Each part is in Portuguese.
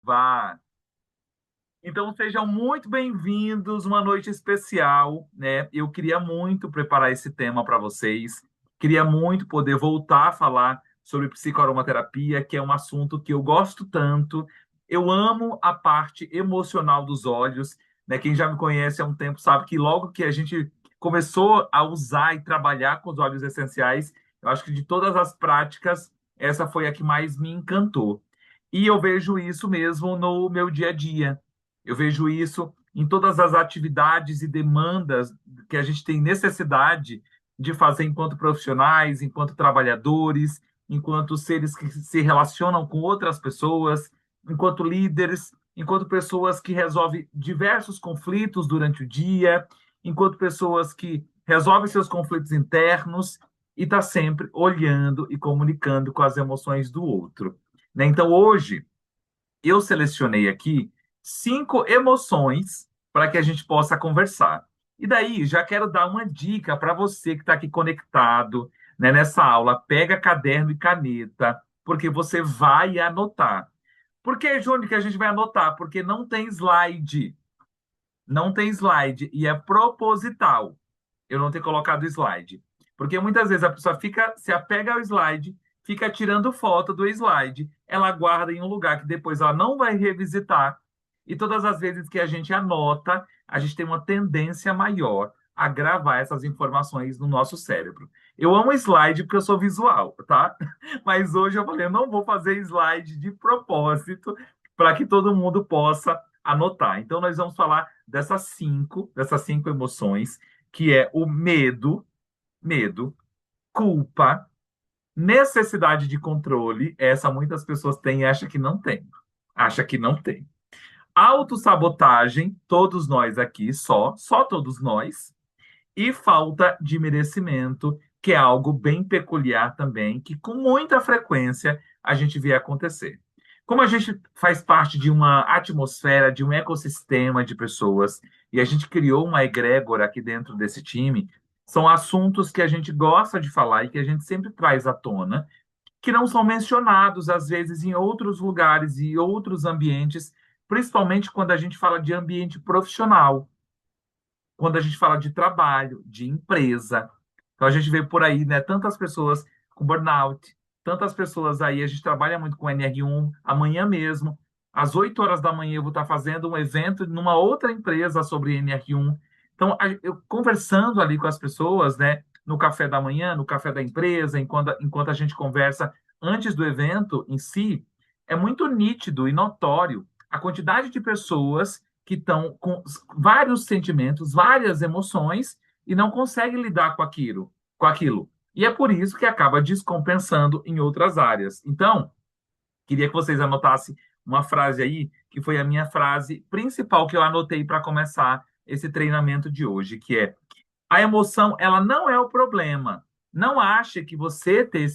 Vá. Então sejam muito bem-vindos, uma noite especial, né? Eu queria muito preparar esse tema para vocês. Queria muito poder voltar a falar sobre psicoaromaterapia, que é um assunto que eu gosto tanto. Eu amo a parte emocional dos olhos, né? Quem já me conhece há um tempo sabe que logo que a gente começou a usar e trabalhar com os óleos essenciais, eu acho que de todas as práticas, essa foi a que mais me encantou. E eu vejo isso mesmo no meu dia a dia. Eu vejo isso em todas as atividades e demandas que a gente tem necessidade de fazer enquanto profissionais, enquanto trabalhadores, enquanto seres que se relacionam com outras pessoas, enquanto líderes, enquanto pessoas que resolvem diversos conflitos durante o dia, enquanto pessoas que resolvem seus conflitos internos e está sempre olhando e comunicando com as emoções do outro. Né? Então, hoje, eu selecionei aqui 5 emoções para que a gente possa conversar. E daí, já quero dar uma dica para você que está aqui conectado, né, nessa aula. Pega caderno e caneta, porque você vai anotar. Por que, Júnior, que a gente vai anotar? Porque não tem slide. Não tem slide e é proposital eu não ter colocado slide. Porque muitas vezes a pessoa fica, se apega ao slide, fica tirando foto do slide, ela guarda em um lugar que depois ela não vai revisitar. E todas as vezes que a gente anota, a gente tem uma tendência maior a gravar essas informações no nosso cérebro. Eu amo slide porque eu sou visual, tá? Mas hoje eu falei, eu não vou fazer slide de propósito para que todo mundo possa anotar. Então, nós vamos falar dessas cinco emoções, que é o medo, culpa, necessidade de controle. Essa muitas pessoas têm e acham que não tem. Acha que não tem. Autossabotagem, todos nós aqui, só todos nós. E falta de merecimento, que é algo bem peculiar também, que com muita frequência a gente vê acontecer. Como a gente faz parte de uma atmosfera, de um ecossistema de pessoas, e a gente criou uma egrégora aqui dentro desse time, são assuntos que a gente gosta de falar e que a gente sempre traz à tona, que não são mencionados, às vezes, em outros lugares e outros ambientes, principalmente quando a gente fala de ambiente profissional, quando a gente fala de trabalho, de empresa. Então a gente vê por aí, né, tantas pessoas com burnout, tantas pessoas aí, a gente trabalha muito com NR1, amanhã mesmo, às 8 horas da manhã eu vou estar fazendo um evento numa outra empresa sobre NR1. Então, eu conversando ali com as pessoas, né, no café da manhã, no café da empresa, enquanto a gente conversa antes do evento em si, é muito nítido e notório a quantidade de pessoas que estão com vários sentimentos, várias emoções e não conseguem lidar com aquilo. E é por isso que acaba descompensando em outras áreas. Então, queria que vocês anotassem uma frase aí, que foi a minha frase principal que eu anotei para começar esse treinamento de hoje, que é: a emoção, ela não é o problema. Não ache que você ter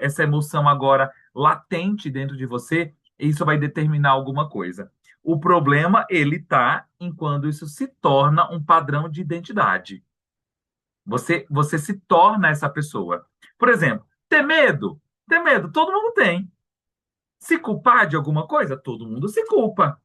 essa emoção agora latente dentro de você, isso vai determinar alguma coisa. O problema, ele está em quando isso se torna um padrão de identidade. Você se torna essa pessoa. Por exemplo, ter medo. Ter medo, todo mundo tem. Se culpar de alguma coisa, todo mundo se culpa.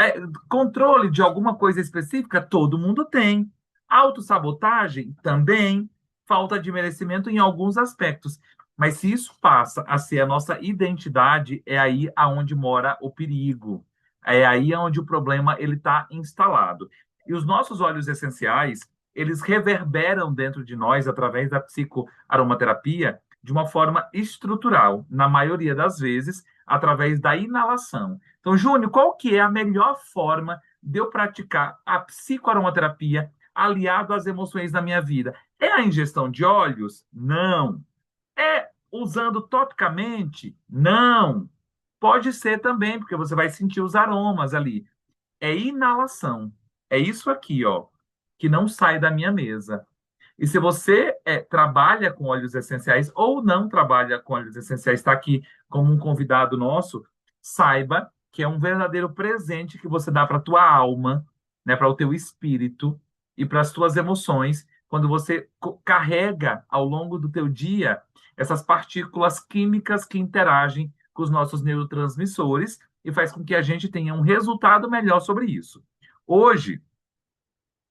É, controle de alguma coisa específica, todo mundo tem. Autossabotagem também. Falta de merecimento em alguns aspectos. Mas se isso passa a ser a nossa identidade, é aí aonde mora o perigo. É aí onde o problema ele está instalado. E os nossos óleos essenciais, eles reverberam dentro de nós, através da psicoaromaterapia, de uma forma estrutural, na maioria das vezes, através da inalação. Então, Júnior, qual que é a melhor forma de eu praticar a psicoaromaterapia aliado às emoções da minha vida? É a ingestão de óleos? Não. É usando topicamente? Não. Pode ser também, porque você vai sentir os aromas ali. É inalação. É isso aqui, ó, que não sai da minha mesa. E se você trabalha com óleos essenciais ou não trabalha com óleos essenciais, está aqui como um convidado nosso, saiba que é um verdadeiro presente que você dá para a tua alma, né, para o teu espírito e para as tuas emoções, quando você carrega ao longo do teu dia essas partículas químicas que interagem com os nossos neurotransmissores e faz com que a gente tenha um resultado melhor sobre isso. Hoje,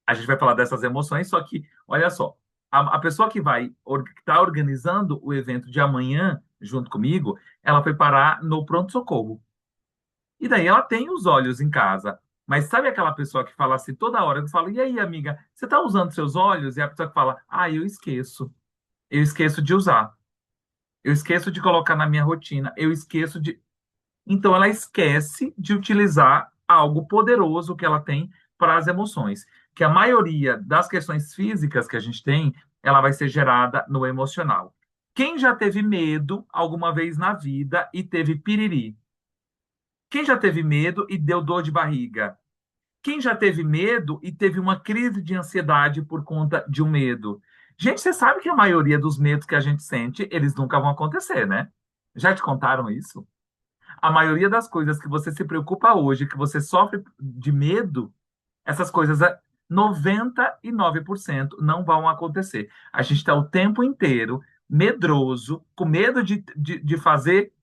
a gente vai falar dessas emoções, só que, olha só, a pessoa que vai estar organizando o evento de amanhã, junto comigo, ela foi parar no pronto-socorro. E daí ela tem os olhos em casa. Mas sabe aquela pessoa que fala assim toda hora, que fala, e aí, amiga, você está usando seus olhos? E a pessoa que fala, ah, eu esqueço. Eu esqueço de usar. Eu esqueço de colocar na minha rotina. Eu esqueço de. Então, ela esquece de utilizar algo poderoso que ela tem para as emoções. Que a maioria das questões físicas que a gente tem, ela vai ser gerada no emocional. Quem já teve medo alguma vez na vida e teve piriri? Quem já teve medo e deu dor de barriga? Quem já teve medo e teve uma crise de ansiedade por conta de um medo? Gente, você sabe que a maioria dos medos que a gente sente, eles nunca vão acontecer, né? Já te contaram isso? A maioria das coisas que você se preocupa hoje, que você sofre de medo, essas coisas, 99% não vão acontecer. A gente está o tempo inteiro medroso, com medo de fazer,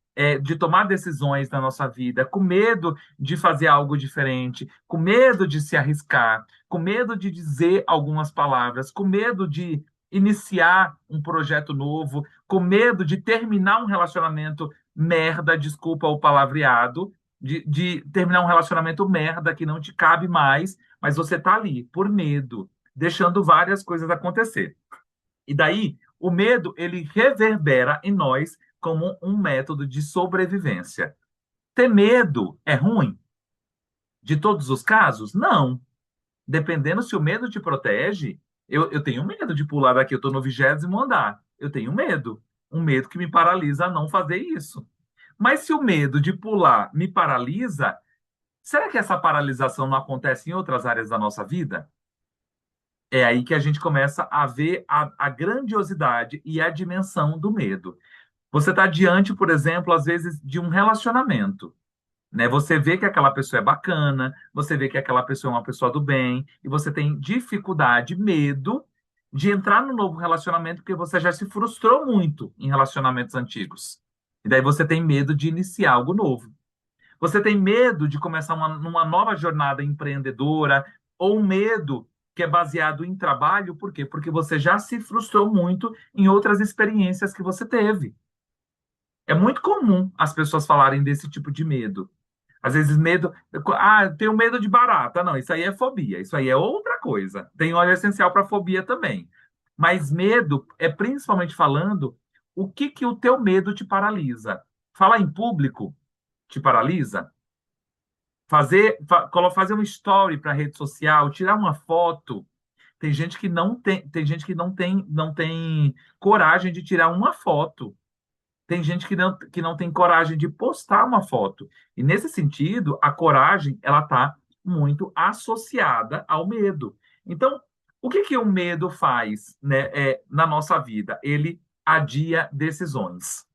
de tomar decisões na nossa vida, com medo de fazer algo diferente, com medo de se arriscar, com medo de dizer algumas palavras, com medo de iniciar um projeto novo, com medo de terminar um relacionamento merda, desculpa o palavreado, de terminar um relacionamento merda que não te cabe mais, mas você está ali por medo, deixando várias coisas acontecer. E daí, o medo, ele reverbera em nós como um método de sobrevivência. Ter medo é ruim? De todos os casos? Não. Dependendo se o medo te protege, eu tenho medo de pular daqui, eu estou no 20º andar. Eu tenho medo. Um medo que me paralisa a não fazer isso. Mas se o medo de pular me paralisa, será que essa paralisação não acontece em outras áreas da nossa vida? É aí que a gente começa a ver a grandiosidade e a dimensão do medo. Você está diante, por exemplo, às vezes, de um relacionamento, né? Você vê que aquela pessoa é bacana, você vê que aquela pessoa é uma pessoa do bem, e você tem dificuldade, medo de entrar no novo relacionamento porque você já se frustrou muito em relacionamentos antigos. E daí você tem medo de iniciar algo novo. Você tem medo de começar uma nova jornada empreendedora ou um medo que é baseado em trabalho, por quê? Porque você já se frustrou muito em outras experiências que você teve. É muito comum as pessoas falarem desse tipo de medo. Às vezes, medo. Ah, tenho medo de barata. Não, isso aí é fobia. Isso aí é outra coisa. Tem óleo essencial para fobia também. Mas medo é principalmente falando o que que o teu medo te paralisa. Falar em público te paralisa? Fazer um story para rede social, tirar uma foto. Tem gente que não tem coragem de tirar uma foto. Tem gente que não tem coragem de postar uma foto. E nesse sentido, a coragem ela está muito associada ao medo. Então, o que que o medo faz, né, na nossa vida? Ele adia decisões.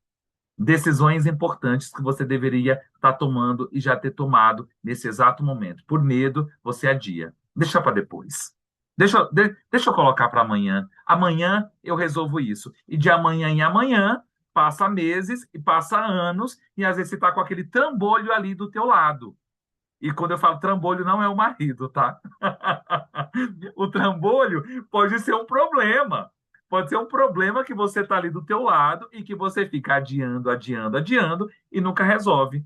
Decisões importantes que você deveria estar tomando e já ter tomado nesse exato momento. Por medo, você adia. Deixa para depois. Deixa eu colocar para amanhã. Amanhã eu resolvo isso. E de amanhã em amanhã, passa meses e passa anos, e às vezes você está com aquele trambolho ali do teu lado. E quando eu falo trambolho, não é o marido, tá? O trambolho pode ser um problema. Pode ser um problema que você está ali do teu lado e que você fica adiando, adiando, adiando e nunca resolve.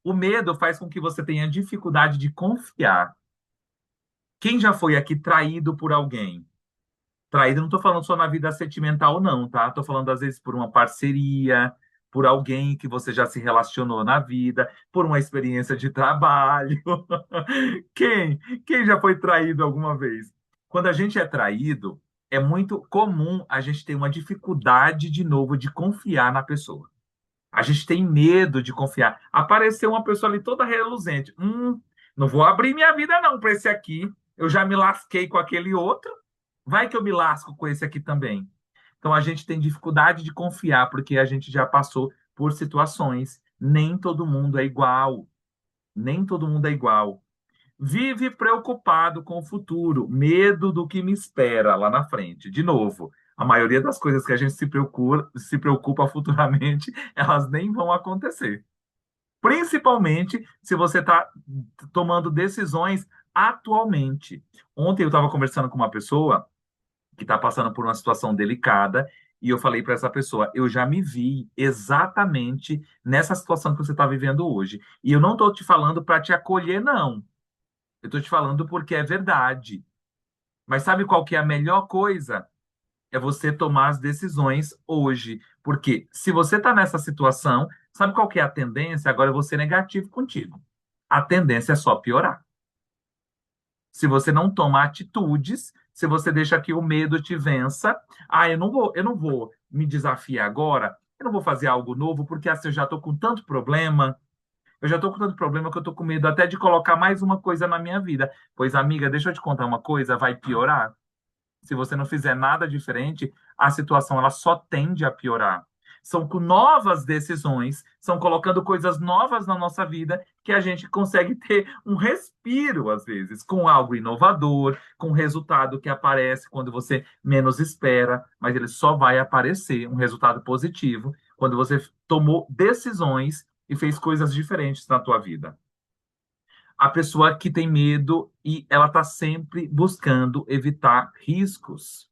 O medo faz com que você tenha dificuldade de confiar. Quem já foi aqui traído por alguém? Traído, não estou falando só na vida sentimental, não, tá? Estou falando, às vezes, por uma parceria, por alguém que você já se relacionou na vida, por uma experiência de trabalho. Quem? Quem já foi traído alguma vez? Quando a gente é traído, é muito comum a gente ter uma dificuldade, de novo, de confiar na pessoa. A gente tem medo de confiar. Apareceu uma pessoa ali toda reluzente. Não vou abrir minha vida não para esse aqui. Eu já me lasquei com aquele outro. Vai que eu me lasco com esse aqui também. Então a gente tem dificuldade de confiar porque a gente já passou por situações. Nem todo mundo é igual. Nem todo mundo é igual. Vive preocupado com o futuro, medo do que me espera lá na frente. De novo, a maioria das coisas que a gente se preocupa futuramente, elas nem vão acontecer. Principalmente se você está tomando decisões atualmente. Ontem eu estava conversando com uma pessoa que está passando por uma situação delicada e eu falei para essa pessoa: eu já me vi exatamente nessa situação que você está vivendo hoje. E eu não estou te falando para te acolher, não. Eu estou te falando porque é verdade. Mas sabe qual que é a melhor coisa? É você tomar as decisões hoje. Porque se você está nessa situação, sabe qual que é a tendência? Agora eu vou ser negativo contigo. A tendência é só piorar. Se você não toma atitudes, se você deixa que o medo te vença, eu não vou me desafiar agora, eu não vou fazer algo novo, porque assim eu já estou com tanto problema, eu já estou com tanto problema que eu estou com medo até de colocar mais uma coisa na minha vida. Pois, amiga, deixa eu te contar uma coisa, vai piorar. Se você não fizer nada diferente, a situação ela só tende a piorar. São com novas decisões, são colocando coisas novas na nossa vida que a gente consegue ter um respiro, às vezes, com algo inovador, com resultado que aparece quando você menos espera, mas ele só vai aparecer um resultado positivo quando você tomou decisões e fez coisas diferentes na tua vida. A pessoa que tem medo e ela está sempre buscando evitar riscos.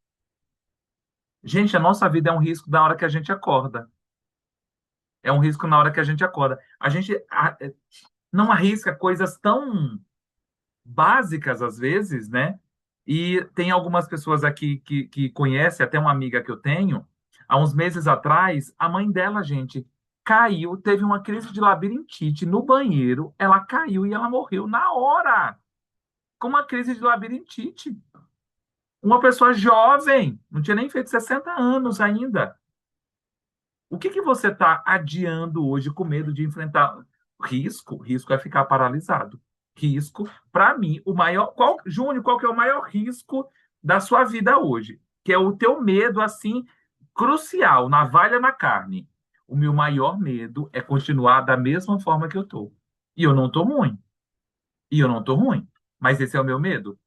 Gente, a nossa vida é um risco na hora que a gente acorda. É um risco na hora que a gente acorda. Não arrisca coisas tão básicas às vezes, né? E tem algumas pessoas aqui que conhecem, até uma amiga que eu tenho, há uns meses atrás, a mãe dela, gente, caiu, teve uma crise de labirintite no banheiro, ela caiu e ela morreu na hora, com uma crise de labirintite. Uma pessoa jovem, não tinha nem feito 60 anos ainda. O que que você está adiando hoje com medo de enfrentar risco? Risco é ficar paralisado. Risco, para mim, o maior. Júnior, qual que é o maior risco da sua vida hoje? Que é o teu medo, assim, crucial, navalha na carne. O meu maior medo é continuar da mesma forma que eu tô. E eu não tô ruim. E eu não tô ruim. Mas esse é o meu medo.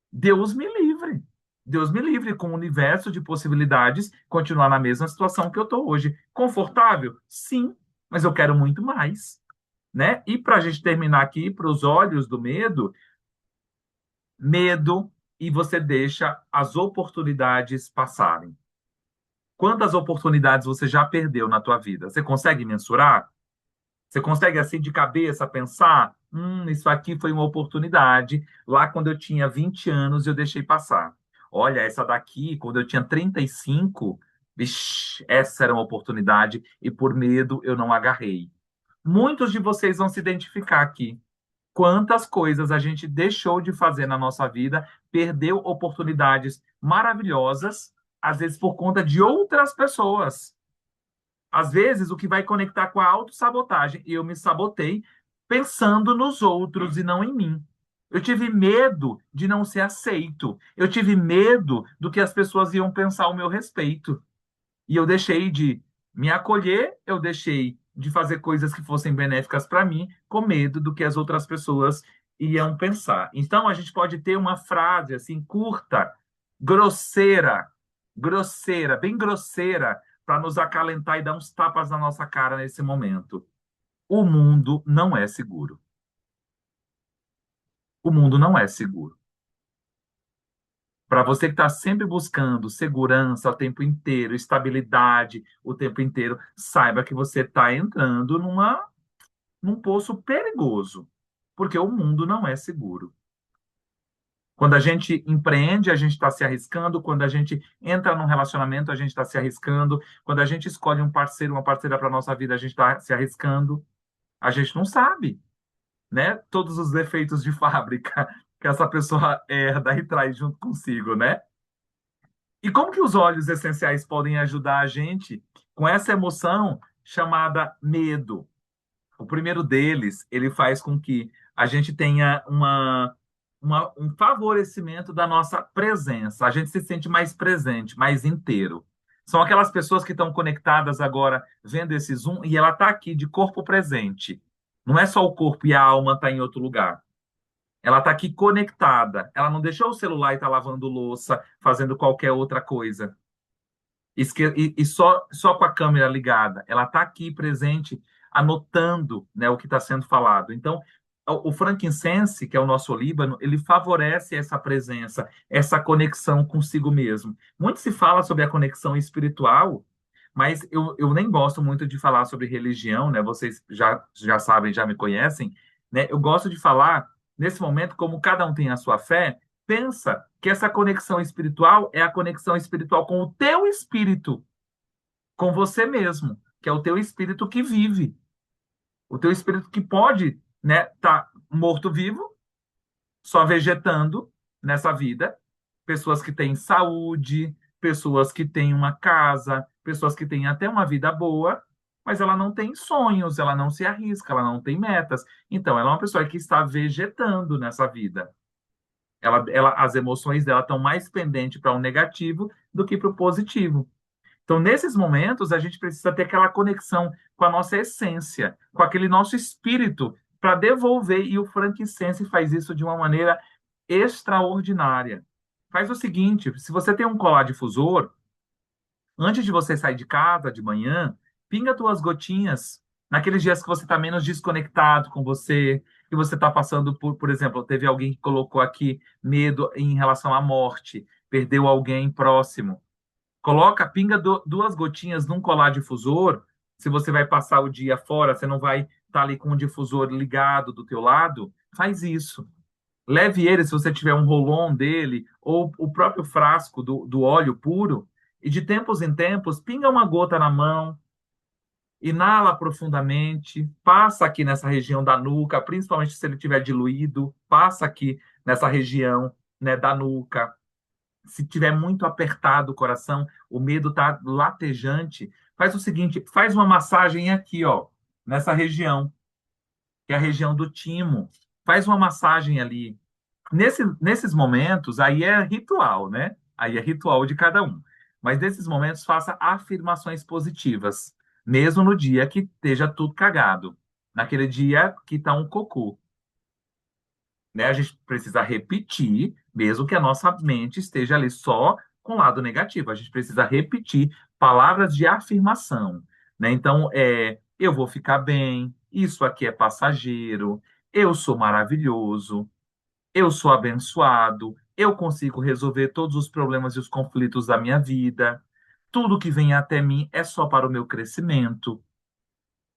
Deus me livre. Deus me livre com o universo de possibilidades continuar na mesma situação que eu estou hoje. Confortável? Sim, mas eu quero muito mais, né? E para a gente terminar aqui, para os olhos do medo, medo e você deixa as oportunidades passarem. Quantas oportunidades você já perdeu na tua vida? Você consegue mensurar? Você consegue, assim, de cabeça, pensar: isso aqui foi uma oportunidade. Lá, quando eu tinha 20 anos, eu deixei passar. Olha, essa daqui, quando eu tinha 35, vixi, essa era uma oportunidade e, por medo, eu não agarrei. Muitos de vocês vão se identificar aqui. Quantas coisas a gente deixou de fazer na nossa vida, perdeu oportunidades maravilhosas, às vezes por conta de outras pessoas. Às vezes, o que vai conectar com a autossabotagem. E eu me sabotei pensando nos outros e não em mim. Eu tive medo de não ser aceito. Eu tive medo do que as pessoas iam pensar ao meu respeito. E eu deixei de me acolher, eu deixei de fazer coisas que fossem benéficas para mim, com medo do que as outras pessoas iam pensar. Então, a gente pode ter uma frase assim curta, grosseira, grosseira, bem grosseira, para nos acalentar e dar uns tapas na nossa cara nesse momento. O mundo não é seguro. O mundo não é seguro. Para você que está sempre buscando segurança o tempo inteiro, estabilidade o tempo inteiro, saiba que você está entrando num poço perigoso, porque o mundo não é seguro. Quando a gente empreende, a gente está se arriscando. Quando a gente entra num relacionamento, a gente está se arriscando. Quando a gente escolhe um parceiro, uma parceira para nossa vida, a gente está se arriscando. A gente não sabe, né? Todos os defeitos de fábrica que essa pessoa herda e traz junto consigo, né? E como que os óleos essenciais podem ajudar a gente com essa emoção chamada medo? O primeiro deles, ele faz com que a gente tenha um favorecimento da nossa presença. A gente se sente mais presente, mais inteiro. São aquelas pessoas que estão conectadas agora, vendo esse Zoom, e ela está aqui de corpo presente. Não é só o corpo e a alma tá em outro lugar. Ela está aqui conectada. Ela não deixou o celular e está lavando louça, fazendo qualquer outra coisa. E só com a câmera ligada. Ela está aqui presente. anotando, né, o que está sendo falado. Então, o frankincense, que é o nosso olíbano, ele favorece essa presença, essa conexão consigo mesmo. Muito se fala sobre a conexão espiritual, mas eu nem gosto muito de falar sobre religião, né? Vocês já sabem, já me conhecem, né? Eu gosto de falar, nesse momento, como cada um tem a sua fé, pensa que essa conexão espiritual é a conexão espiritual com o teu espírito, com você mesmo, que é o teu espírito que vive, o teu espírito que pode, né, tá morto-vivo, só vegetando nessa vida, pessoas que têm saúde, pessoas que têm uma casa, pessoas que têm até uma vida boa, mas ela não tem sonhos, ela não se arrisca, ela não tem metas. Então, ela é uma pessoa que está vegetando nessa vida. As emoções dela estão mais pendentes para o negativo do que para o positivo. Então, nesses momentos, a gente precisa ter aquela conexão com a nossa essência, com aquele nosso espírito, para devolver. E o frankincense faz isso de uma maneira extraordinária. Faz o seguinte: se você tem um colar difusor, antes de você sair de casa de manhã, pinga duas gotinhas. Naqueles dias que você está menos desconectado com você, que você está passando por exemplo, teve alguém que colocou aqui medo em relação à morte, perdeu alguém próximo. Coloca, pinga duas gotinhas num colar difusor. Se você vai passar o dia fora, você não vai estar ali com o difusor ligado do teu lado, faz isso. Leve ele, se você tiver um roll-on dele, ou o próprio frasco do óleo puro, e de tempos em tempos, pinga uma gota na mão, inala profundamente, passa aqui nessa região da nuca, principalmente se ele tiver diluído, passa aqui nessa região, né, da nuca. Se tiver muito apertado o coração, o medo tá latejante, faz o seguinte, faz uma massagem aqui, ó, nessa região, que é a região do timo. Faz uma massagem ali. Nesses momentos, aí é ritual, né? Aí é ritual de cada um. Mas nesses momentos, faça afirmações positivas, mesmo no dia que esteja tudo cagado, naquele dia que tá um cocô, né? A gente precisa repetir, mesmo que a nossa mente esteja ali só com o lado negativo. A gente precisa repetir palavras de afirmação, né? Então, eu vou ficar bem, isso aqui é passageiro, eu sou maravilhoso, eu sou abençoado, eu consigo resolver todos os problemas e os conflitos da minha vida, tudo que vem até mim é só para o meu crescimento.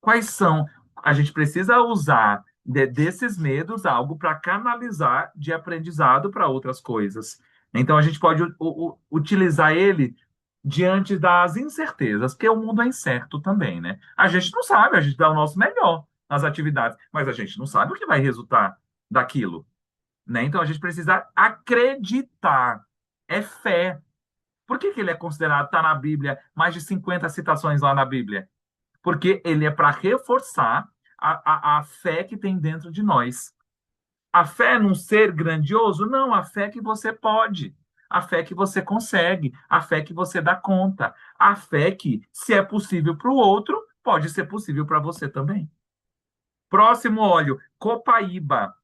Quais são? A gente precisa usar desses medos algo para canalizar de aprendizado para outras coisas. Então, a gente pode utilizar ele diante das incertezas, porque o mundo é incerto também, né? A gente não sabe, a gente dá o nosso melhor nas atividades, mas a gente não sabe o que vai resultar daquilo, né? Então, a gente precisa acreditar. É fé. Por que que ele é considerado, está na Bíblia, mais de 50 citações lá na Bíblia? Porque ele é para reforçar a fé que tem dentro de nós. A fé num ser grandioso? Não, a fé que você pode, a fé que você consegue, a fé que você dá conta, a fé que, se é possível para o outro, pode ser possível para você também. Próximo óleo, copaíba.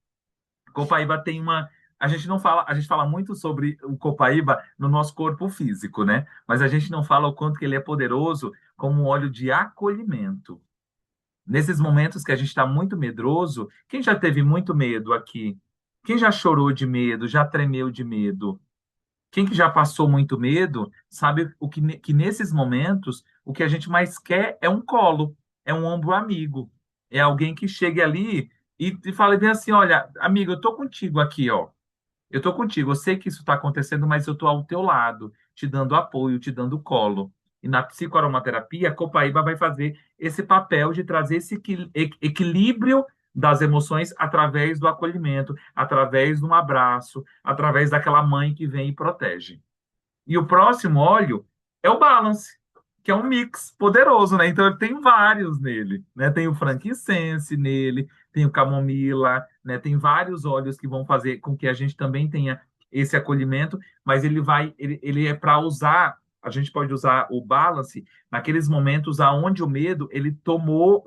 Copaíba tem uma. A gente não fala, a gente fala muito sobre o copaíba no nosso corpo físico, né? Mas a gente não fala o quanto que ele é poderoso como um óleo de acolhimento. Nesses momentos que a gente está muito medroso, quem já teve muito medo aqui? Quem já chorou de medo, já tremeu de medo? Quem que já passou muito medo, sabe que nesses momentos o que a gente mais quer é um colo, é um ombro amigo, é alguém que chegue ali e fale bem assim, olha, amigo, eu tô contigo aqui, ó. Eu tô contigo, eu sei que isso está acontecendo, mas eu tô ao teu lado, te dando apoio, te dando colo. E na psicoaromaterapia, a Copaíba vai fazer esse papel de trazer esse equilíbrio das emoções através do acolhimento, através de um abraço, através daquela mãe que vem e protege. E o próximo óleo é o Balance, que é um mix poderoso, né? Então tem vários nele, né? Tem o frankincense nele, tem o camomila, né? Tem vários óleos que vão fazer com que a gente também tenha esse acolhimento, mas ele é para usar, a gente pode usar o Balance naqueles momentos aonde o medo ele tomou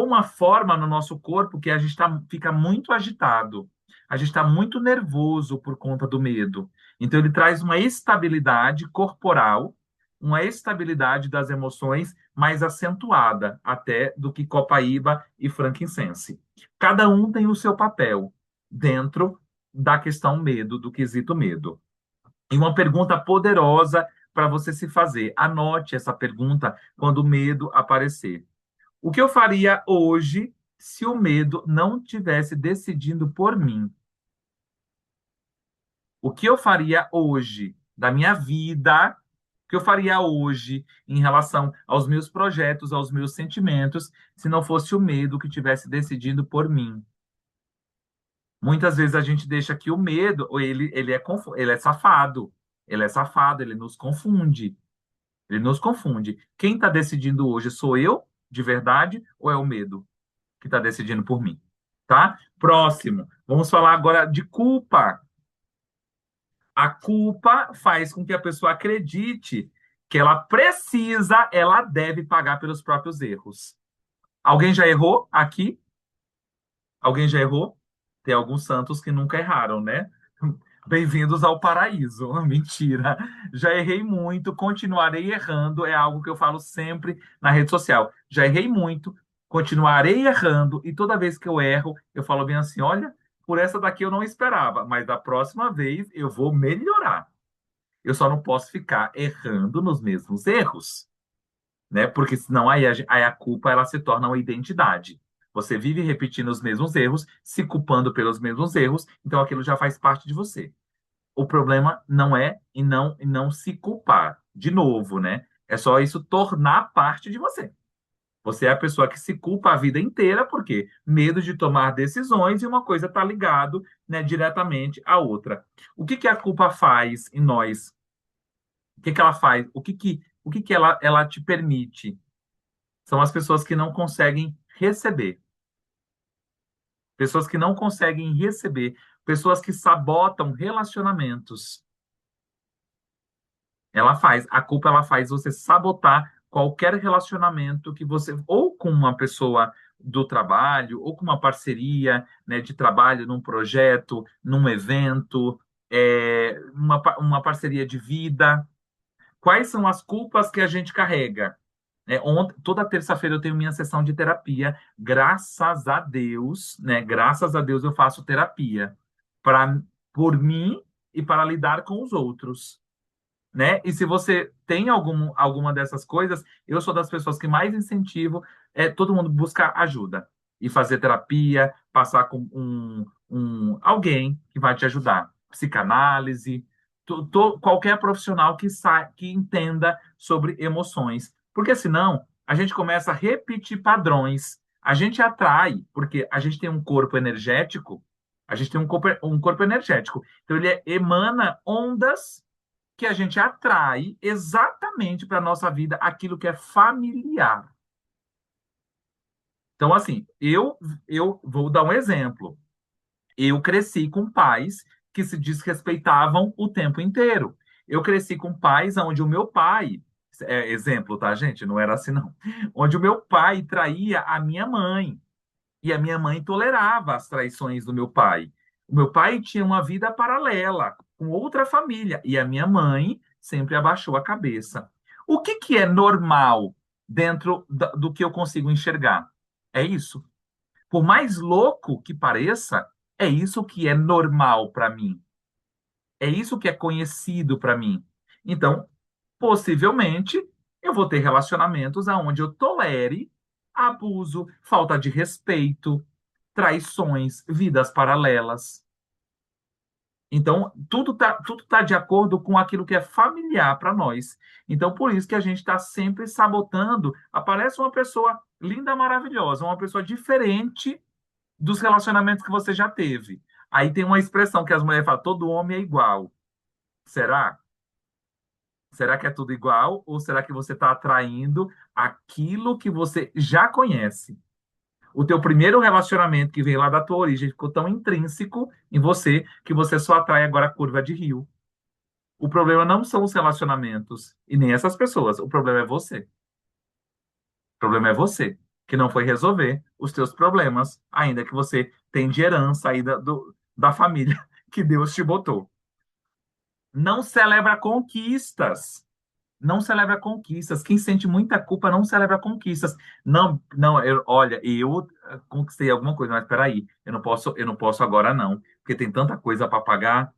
uma forma no nosso corpo que a gente fica muito agitado, a gente está muito nervoso por conta do medo. Então, ele traz uma estabilidade corporal, uma estabilidade das emoções mais acentuada até do que copaíba e frankincense. Cada um tem o seu papel dentro da questão medo, do quesito medo. E uma pergunta poderosa para você se fazer. Anote essa pergunta quando o medo aparecer. O que eu faria hoje se o medo não tivesse decidindo por mim? O que eu faria hoje da minha vida? O que eu faria hoje em relação aos meus projetos, aos meus sentimentos, se não fosse o medo que tivesse decidindo por mim? Muitas vezes a gente deixa que o medo, ou ele é safado. Ele é safado, ele nos confunde. Ele nos confunde. Quem está decidindo hoje sou eu, de verdade, ou é o medo que está decidindo por mim? Tá? Próximo. Vamos falar agora de culpa. A culpa faz com que a pessoa acredite que ela precisa, ela deve pagar pelos próprios erros. Alguém já errou aqui? Alguém já errou? Tem alguns santos que nunca erraram, né? Bem-vindos ao paraíso. Mentira. Já errei muito, continuarei errando. É algo que eu falo sempre na rede social. Já errei muito, continuarei errando. E toda vez que eu erro, eu falo bem assim: olha, por essa daqui eu não esperava, mas da próxima vez eu vou melhorar. Eu só não posso ficar errando nos mesmos erros, né? Porque senão aí a culpa ela se torna uma identidade. Você vive repetindo os mesmos erros, se culpando pelos mesmos erros, então aquilo já faz parte de você. O problema não é e não se culpar de novo, né? É só isso tornar parte de você. Você é a pessoa que se culpa a vida inteira porque medo de tomar decisões e uma coisa está ligado, né, diretamente à outra. O que que a culpa faz em nós? O que que ela faz? O que que ela te permite? São as pessoas que não conseguem receber. Pessoas que não conseguem receber. Pessoas que sabotam relacionamentos. A culpa ela faz você sabotar qualquer relacionamento que você, ou com uma pessoa do trabalho, ou com uma parceria, né, de trabalho num projeto, num evento, uma parceria de vida. Quais são as culpas que a gente carrega? Toda terça-feira eu tenho minha sessão de terapia. Graças a Deus, né? Graças a Deus eu faço terapia para por mim e para lidar com os outros, né? E se você tem alguma dessas coisas, eu sou das pessoas que mais incentivo todo mundo buscar ajuda e fazer terapia, passar com alguém que vai te ajudar, psicanálise, qualquer profissional que entenda sobre emoções, porque senão a gente começa a repetir padrões, a gente atrai, porque a gente tem um corpo energético, a gente tem um corpo energético, então ele emana ondas que a gente atrai exatamente para a nossa vida aquilo que é familiar. Então, assim, eu vou dar um exemplo. Eu cresci com pais que se desrespeitavam o tempo inteiro. Eu cresci com pais onde o meu pai, exemplo, tá, gente? Não era assim, não. Onde o meu pai traía a minha mãe. E a minha mãe tolerava as traições do meu pai. O meu pai tinha uma vida paralela, com outra família, e a minha mãe sempre abaixou a cabeça. O que que é normal dentro do que eu consigo enxergar? É isso. Por mais louco que pareça, é isso que é normal para mim. É isso que é conhecido para mim. Então, possivelmente, eu vou ter relacionamentos aonde eu tolere abuso, falta de respeito, traições, vidas paralelas. Então, tudo tá de acordo com aquilo que é familiar para nós. Então, por isso que a gente está sempre sabotando. Aparece uma pessoa linda, maravilhosa, uma pessoa diferente dos relacionamentos que você já teve. Aí tem uma expressão que as mulheres falam: todo homem é igual. Será? Será que é tudo igual? Ou será que você está atraindo aquilo que você já conhece? O teu primeiro relacionamento que veio lá da tua origem ficou tão intrínseco em você que você só atrai agora a curva de rio. O problema não são os relacionamentos e nem essas pessoas. O problema é você. O problema é você que não foi resolver os teus problemas, ainda que você tem de herança aí da família que Deus te botou. Não celebra conquistas. Não celebra conquistas. Quem sente muita culpa não celebra conquistas. Não, não, olha, eu conquistei alguma coisa, mas peraí, eu não posso agora não, porque tem tanta coisa para pagar,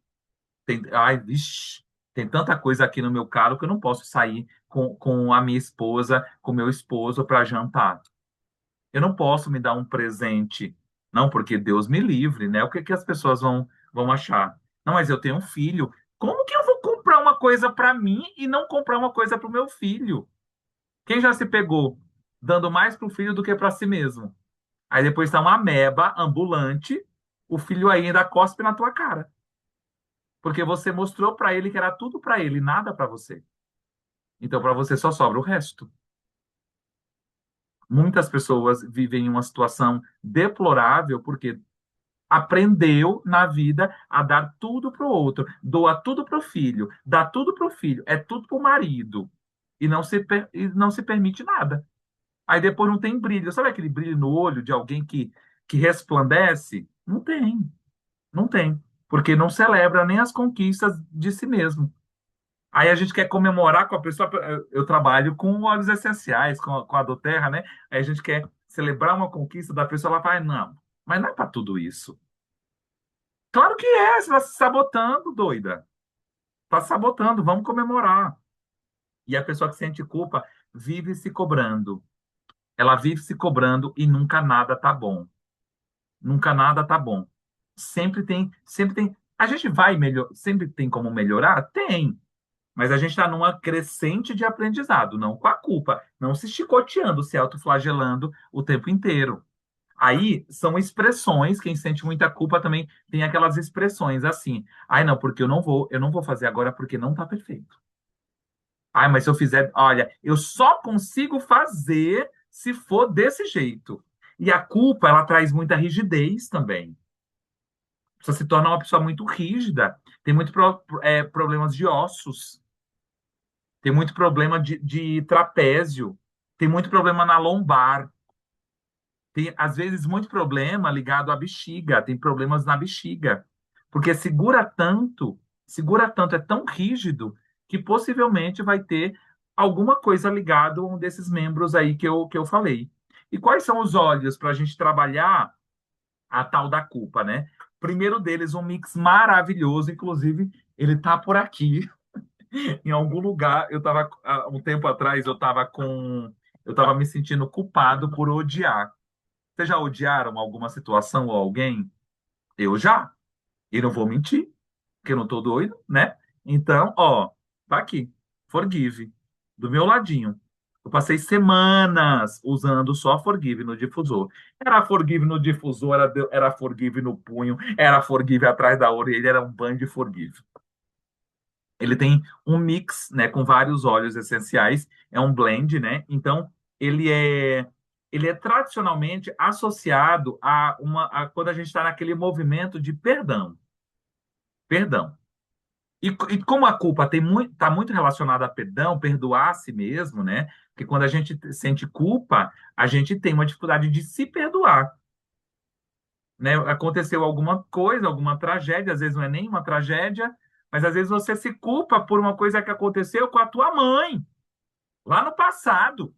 ai, vixe, tem tanta coisa aqui no meu carro que eu não posso sair com a minha esposa, com meu esposo para jantar. Eu não posso me dar um presente, não, porque Deus me livre, né? O que que as pessoas vão achar? Não, mas eu tenho um filho. Como que eu vou comprar uma coisa para mim e não comprar uma coisa para o meu filho? Quem já se pegou dando mais para o filho do que para si mesmo? Aí depois está uma ameba ambulante, o filho ainda cospe na tua cara, porque você mostrou para ele que era tudo para ele, nada para você. Então para você só sobra o resto. Muitas pessoas vivem em uma situação deplorável porque aprendeu na vida a dar tudo para o outro, doa tudo para o filho, dá tudo para o filho, é tudo para o marido e não se permite nada. Aí depois não tem brilho. Sabe aquele brilho no olho de alguém que resplandece? Não tem, não tem, porque não celebra nem as conquistas de si mesmo. Aí a gente quer comemorar com a pessoa. Eu trabalho com óleos essenciais, com a doTERRA, né? Aí a gente quer celebrar uma conquista da pessoa, ela fala, não, mas não é para tudo isso. Claro que é, você está se sabotando, doida. Está se sabotando, vamos comemorar. E a pessoa que sente culpa vive se cobrando. Ela vive se cobrando e nunca nada tá bom. Nunca nada tá bom. Sempre tem. A gente vai melhor, sempre tem como melhorar? Tem. Mas a gente está numa crescente de aprendizado, não com a culpa, não se chicoteando, se autoflagelando o tempo inteiro. Aí são expressões, quem sente muita culpa também tem aquelas expressões assim. Ai, não, porque eu não vou fazer agora porque não tá perfeito. Ai, mas se eu fizer, olha, eu só consigo fazer se for desse jeito. E a culpa, ela traz muita rigidez também. Você se torna uma pessoa muito rígida, tem muito problemas de ossos, tem muito problema de trapézio, tem muito problema na lombar. Tem, às vezes, muito problema ligado à bexiga, tem problemas na bexiga, porque segura tanto, é tão rígido, que possivelmente vai ter alguma coisa ligada a um desses membros aí que eu falei. E quais são os óleos para a gente trabalhar a tal da culpa, né? Primeiro deles, um mix maravilhoso, inclusive, ele tá por aqui, em algum lugar. Eu estava, há um tempo atrás, eu estava me sentindo culpado por odiar. Vocês já odiaram alguma situação ou alguém? Eu já. E não vou mentir, porque eu não tô doido, né? Então, ó, tá aqui. Forgive. Do meu ladinho. Eu passei semanas usando só Forgive no difusor. Era Forgive no difusor, era Forgive no punho, era Forgive atrás da orelha, era um banho de Forgive. Ele tem um mix, né, com vários óleos essenciais, é um blend, né? Então, ele é tradicionalmente associado a quando a gente está naquele movimento de perdão, perdão. E como a culpa está muito relacionada a perdão, perdoar a si mesmo, né? Porque quando a gente sente culpa, a gente tem uma dificuldade de se perdoar, né? Aconteceu alguma coisa, alguma tragédia, às vezes não é nem uma tragédia, mas às vezes você se culpa por uma coisa que aconteceu com a tua mãe, lá no passado.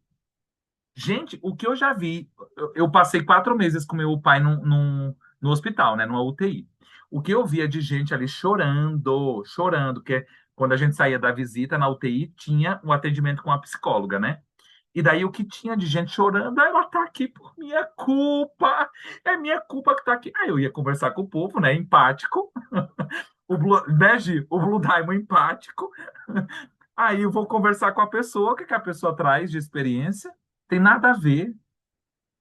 Gente, o que eu já vi, eu passei 4 meses com meu pai no hospital, né, numa UTI. O que eu via de gente ali chorando, chorando, que quando a gente saía da visita na UTI, tinha um atendimento com a psicóloga, né? E daí o que tinha de gente chorando, "Ah, ela tá aqui por minha culpa, é minha culpa que tá aqui." Aí eu ia conversar com o povo, né, empático, né, Gi? O Blue Diamond empático. Aí eu vou conversar com a pessoa, o que que a pessoa traz de experiência? Tem nada a ver.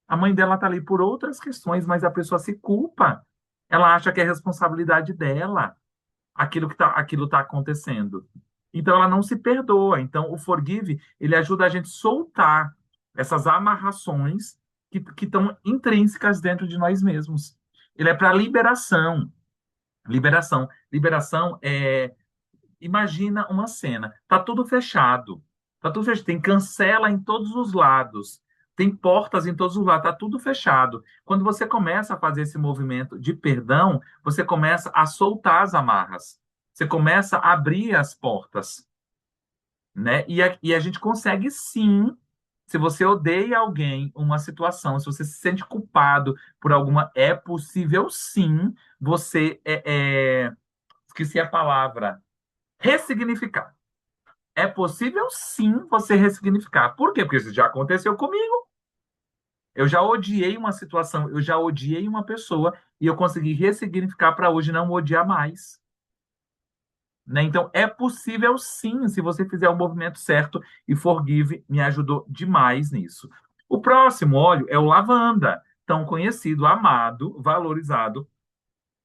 A mãe dela tá ali por outras questões, mas a pessoa se culpa. Ela acha que é responsabilidade dela aquilo tá acontecendo. Então ela não se perdoa. Então o forgive, ele ajuda a gente a soltar essas amarrações que estão intrínsecas dentro de nós mesmos. Ele é para liberação. Liberação. Liberação é. Imagina uma cena, tá tudo fechado. Tá tudo fechado, tem cancela em todos os lados. Tem portas em todos os lados, tá tudo fechado. Quando você começa a fazer esse movimento de perdão, você começa a soltar as amarras. Você começa a abrir as portas. né? E a gente consegue sim, se você odeia alguém, uma situação, se você se sente culpado por alguma, é possível sim você, esqueci a palavra, ressignificar. É possível sim você ressignificar. Por quê? Porque isso já aconteceu comigo. Eu já odiei uma situação, eu já odiei uma pessoa e eu consegui ressignificar para hoje não odiar mais. Né? Então, é possível sim, se você fizer o movimento certo, e Forgive me ajudou demais nisso. O próximo óleo é o lavanda, tão conhecido, amado, valorizado,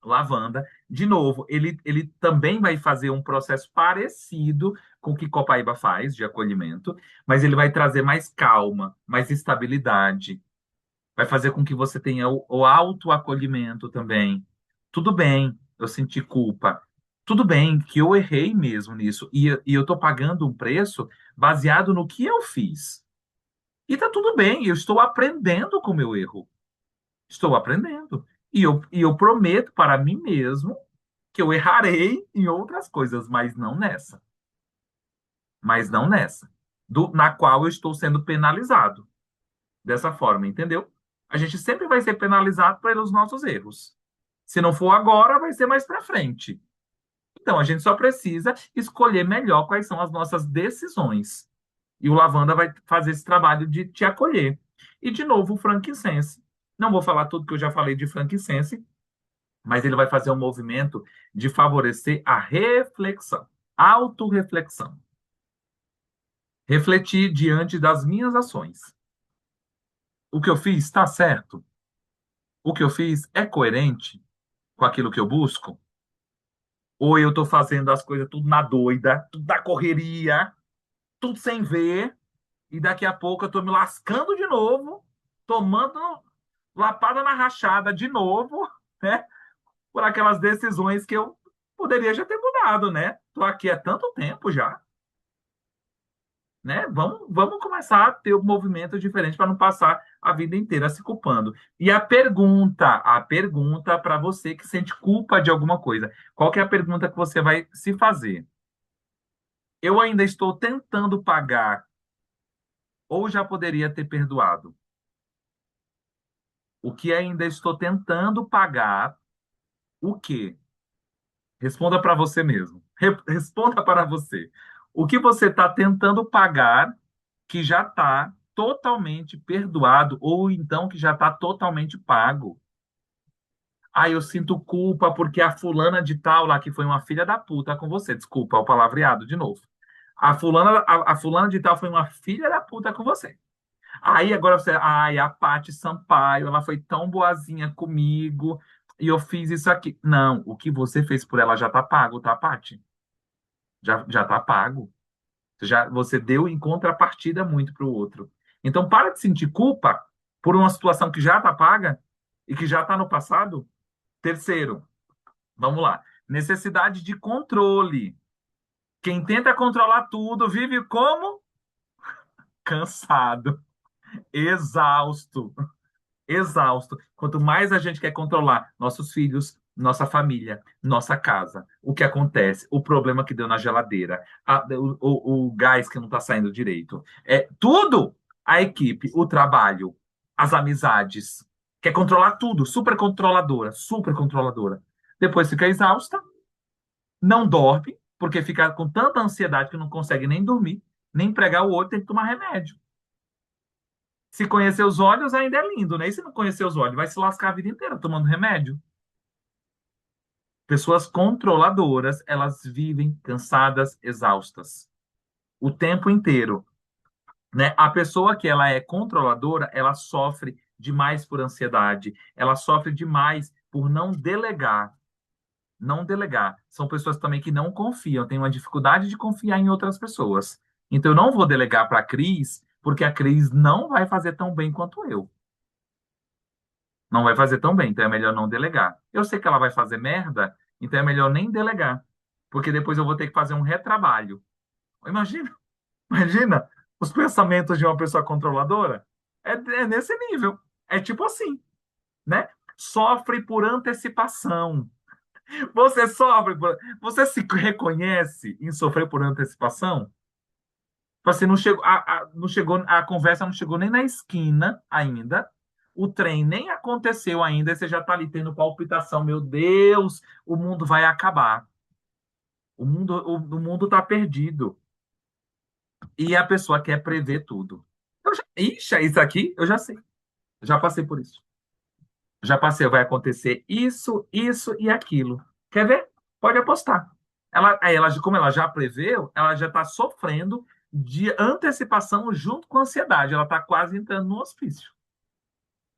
lavanda. De novo, ele também vai fazer um processo parecido com o que Copaíba faz, de acolhimento, mas ele vai trazer mais calma, mais estabilidade, vai fazer com que você tenha o autoacolhimento também. Tudo bem, eu senti culpa. Tudo bem que eu errei mesmo nisso. E eu estou pagando um preço baseado no que eu fiz. E tá tudo bem, eu estou aprendendo com o meu erro. Estou aprendendo. E eu prometo para mim mesmo que eu errarei em outras coisas, mas não nessa. Mas não nessa. Na qual eu estou sendo penalizado dessa forma, entendeu? A gente sempre vai ser penalizado pelos nossos erros. Se não for agora, vai ser mais para frente. Então, a gente só precisa escolher melhor quais são as nossas decisões. E o lavanda vai fazer esse trabalho de te acolher. E, de novo, o frankincense. Não vou falar tudo que eu já falei de frankincense, mas ele vai fazer um movimento de favorecer a reflexão, autorreflexão. Refletir diante das minhas ações. O que eu fiz está certo? O que eu fiz é coerente com aquilo que eu busco? Ou eu estou fazendo as coisas tudo na doida, tudo na correria, tudo sem ver, e daqui a pouco eu estou me lascando de novo, tomando lapada na rachada de novo, né? Por aquelas decisões que eu poderia já ter mudado, né? Estou aqui há tanto tempo já, né? Vamos começar a ter um movimento diferente para não passar a vida inteira se culpando. E a pergunta para você que sente culpa de alguma coisa, qual que é a pergunta que você vai se fazer? Eu ainda estou tentando pagar ou já poderia ter perdoado? O que ainda estou tentando pagar, o quê? Responda para você mesmo. Responda para você. O que você está tentando pagar que já está totalmente perdoado ou então que já está totalmente pago? Ah, eu sinto culpa porque a fulana de tal lá, que foi uma filha da puta com você. Desculpa, o palavreado de novo. A fulana de tal foi uma filha da puta com você. Aí agora você, ai, a Paty Sampaio, ela foi tão boazinha comigo e eu fiz isso aqui. Não, o que você fez por ela já tá pago, tá, Paty? Já tá pago. Você deu em contrapartida muito pro outro. Então, para de sentir culpa por uma situação que já tá paga e que já tá no passado. Terceiro, vamos lá. Necessidade de controle. Quem tenta controlar tudo vive como? Cansado, exausto. Exausto. Quanto mais a gente quer controlar nossos filhos, nossa família, nossa casa, o que acontece, o problema que deu na geladeira, o gás que não está saindo direito, tudo, a equipe, o trabalho, as amizades, quer controlar tudo, super controladora, super controladora. Depois fica exausta, não dorme, porque fica com tanta ansiedade que não consegue nem dormir, nem pregar o olho, tem que tomar remédio. Se conhecer os olhos, ainda é lindo, né? E se não conhecer os olhos, vai se lascar a vida inteira tomando remédio. Pessoas controladoras, elas vivem cansadas, exaustas, o tempo inteiro, né? A pessoa que ela é controladora, ela sofre demais por ansiedade, ela sofre demais por não delegar. Não delegar. São pessoas também que não confiam, têm uma dificuldade de confiar em outras pessoas. Então, eu não vou delegar para a Cris, porque a Cris não vai fazer tão bem quanto eu. Não vai fazer tão bem, então é melhor não delegar. Eu sei que ela vai fazer merda, então é melhor nem delegar, porque depois eu vou ter que fazer um retrabalho. Imagina, imagina os pensamentos de uma pessoa controladora. É nesse nível. É tipo assim, né? Sofre por antecipação. Você se reconhece em sofrer por antecipação? Tipo assim, não chegou, a conversa não chegou nem na esquina ainda. O trem nem aconteceu ainda, e você já tá ali tendo palpitação. Meu Deus, o mundo vai acabar. O mundo tá perdido. E a pessoa quer prever tudo. Ixi, é isso aqui eu já sei. Já passei por isso. Já passei, vai acontecer isso, isso e aquilo. Quer ver? Pode apostar. Como ela já preveu, ela já está sofrendo de antecipação junto com a ansiedade. Ela está quase entrando no hospício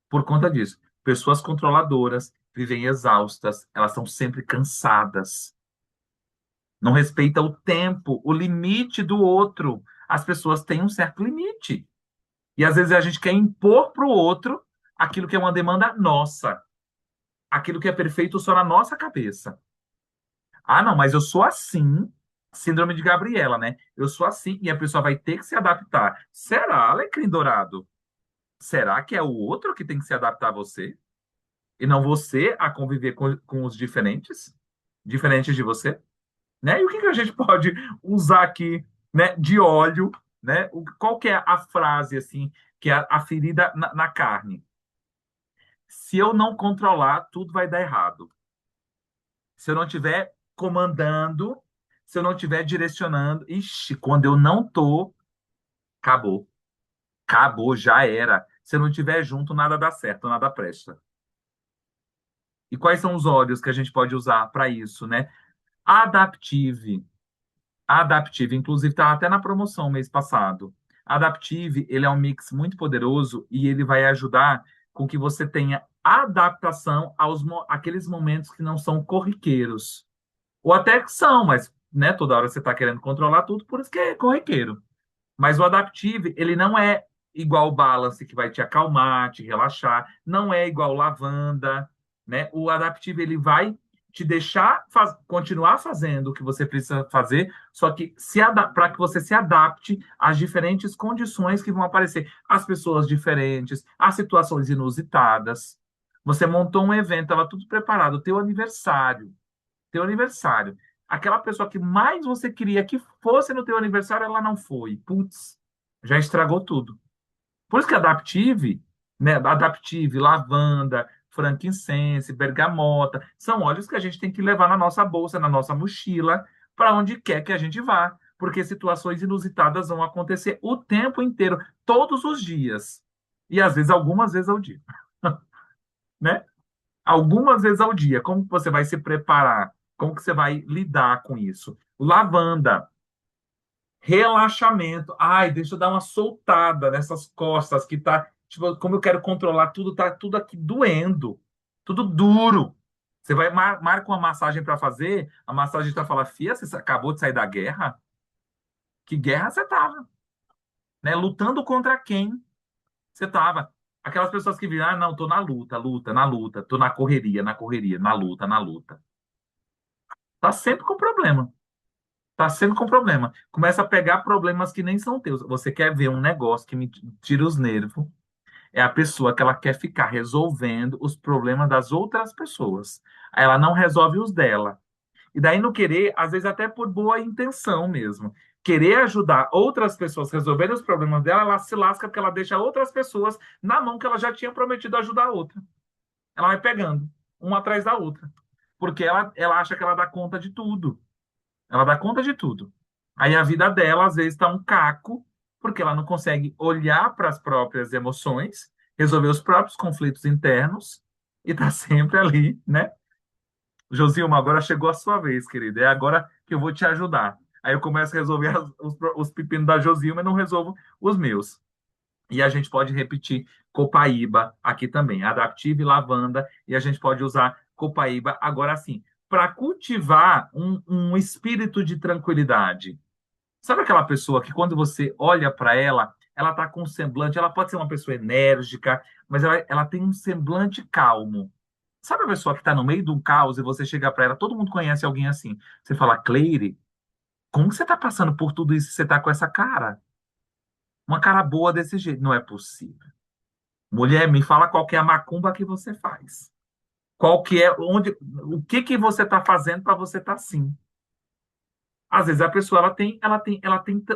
por conta disso. Pessoas controladoras vivem exaustas, elas estão sempre cansadas, não respeitam o tempo, o limite do outro. As pessoas têm um certo limite. E às vezes a gente quer impor para o outro aquilo que é uma demanda nossa, aquilo que é perfeito só na nossa cabeça. Ah, não, mas eu sou assim. Síndrome de Gabriela, né? Eu sou assim e a pessoa vai ter que se adaptar. Será, Alecrim Dourado? Será que é o outro que tem que se adaptar a você? E não você a conviver com os diferentes? Diferentes de você? Né? E o que que a gente pode usar aqui, né, de óleo, né? Qual que é a frase, assim, que é a ferida na carne? Se eu não controlar, tudo vai dar errado. Se eu não estiver comandando, se eu não estiver direcionando, ixi, quando eu não tô, acabou. Acabou, já era. Se eu não estiver junto, nada dá certo, nada presta. E quais são os óleos que a gente pode usar para isso, né? Adaptive. Adaptive, inclusive, está até na promoção mês passado. Adaptive, ele é um mix muito poderoso e ele vai ajudar com que você tenha adaptação àqueles momentos que não são corriqueiros. Ou até que são, mas né, toda hora você está querendo controlar tudo, por isso que é corriqueiro. Mas o Adaptive, ele não é igual o Balance, que vai te acalmar, te relaxar, não é igual o Lavanda, né? O Adaptive, ele vai te deixar continuar fazendo o que você precisa fazer, só que para que você se adapte às diferentes condições que vão aparecer, às pessoas diferentes, às situações inusitadas. Você montou um evento, estava tudo preparado, teu aniversário. Aquela pessoa que mais você queria que fosse no teu aniversário, ela não foi. Putz, já estragou tudo. Por isso que Adaptive, né, Adaptive, lavanda, frankincense, bergamota, são óleos que a gente tem que levar na nossa bolsa, na nossa mochila, para onde quer que a gente vá, porque situações inusitadas vão acontecer o tempo inteiro, todos os dias. E às vezes algumas vezes ao dia, né? Algumas vezes ao dia. Como que você vai se preparar? Como que você vai lidar com isso? Lavanda, relaxamento. Ai, deixa eu dar uma soltada nessas costas que tá, tipo, como eu quero controlar tudo, tá tudo aqui doendo, tudo duro. Você vai marca uma massagem para fazer, a massagista fala: "Fia, você acabou de sair da guerra? Que guerra você tava, né? Lutando contra quem você tava?" Aquelas pessoas que viram: "Ah, não, tô na luta, luta, na luta, tô na correria, na luta, na luta." Tá sempre com problema. Tá sempre com problema. Começa a pegar problemas que nem são teus. Você quer ver um negócio que me tira os nervos? É a pessoa que ela quer ficar resolvendo os problemas das outras pessoas. Aí ela não resolve os dela. E daí no querer, às vezes até por boa intenção mesmo. Querer ajudar outras pessoas a resolverem os problemas dela, ela se lasca porque ela deixa outras pessoas na mão que ela já tinha prometido ajudar a outra. Ela vai pegando, uma atrás da outra. Porque ela acha que ela dá conta de tudo. Ela dá conta de tudo. Aí a vida dela, às vezes, está um caco, porque ela não consegue olhar para as próprias emoções, resolver os próprios conflitos internos, e está sempre ali, né? Josilma, agora chegou a sua vez, querida. É agora que eu vou te ajudar. Aí eu começo a resolver os pepinos da Josilma e não resolvo os meus. E a gente pode repetir copaíba aqui também, adaptive lavanda, e a gente pode usar copaíba agora sim, para cultivar um espírito de tranquilidade. Sabe aquela pessoa que quando você olha para ela, ela está com um semblante, ela pode ser uma pessoa enérgica, mas ela tem um semblante calmo. Sabe a pessoa que está no meio de um caos e você chega para ela, todo mundo conhece alguém assim. Você fala: Cleire, como que você está passando por tudo isso e você está com essa cara? Uma cara boa desse jeito. Não é possível. Mulher, me fala qual que é a macumba que você faz. Qual que é, onde, o que que você está fazendo para você estar assim? Às vezes a pessoa ela tem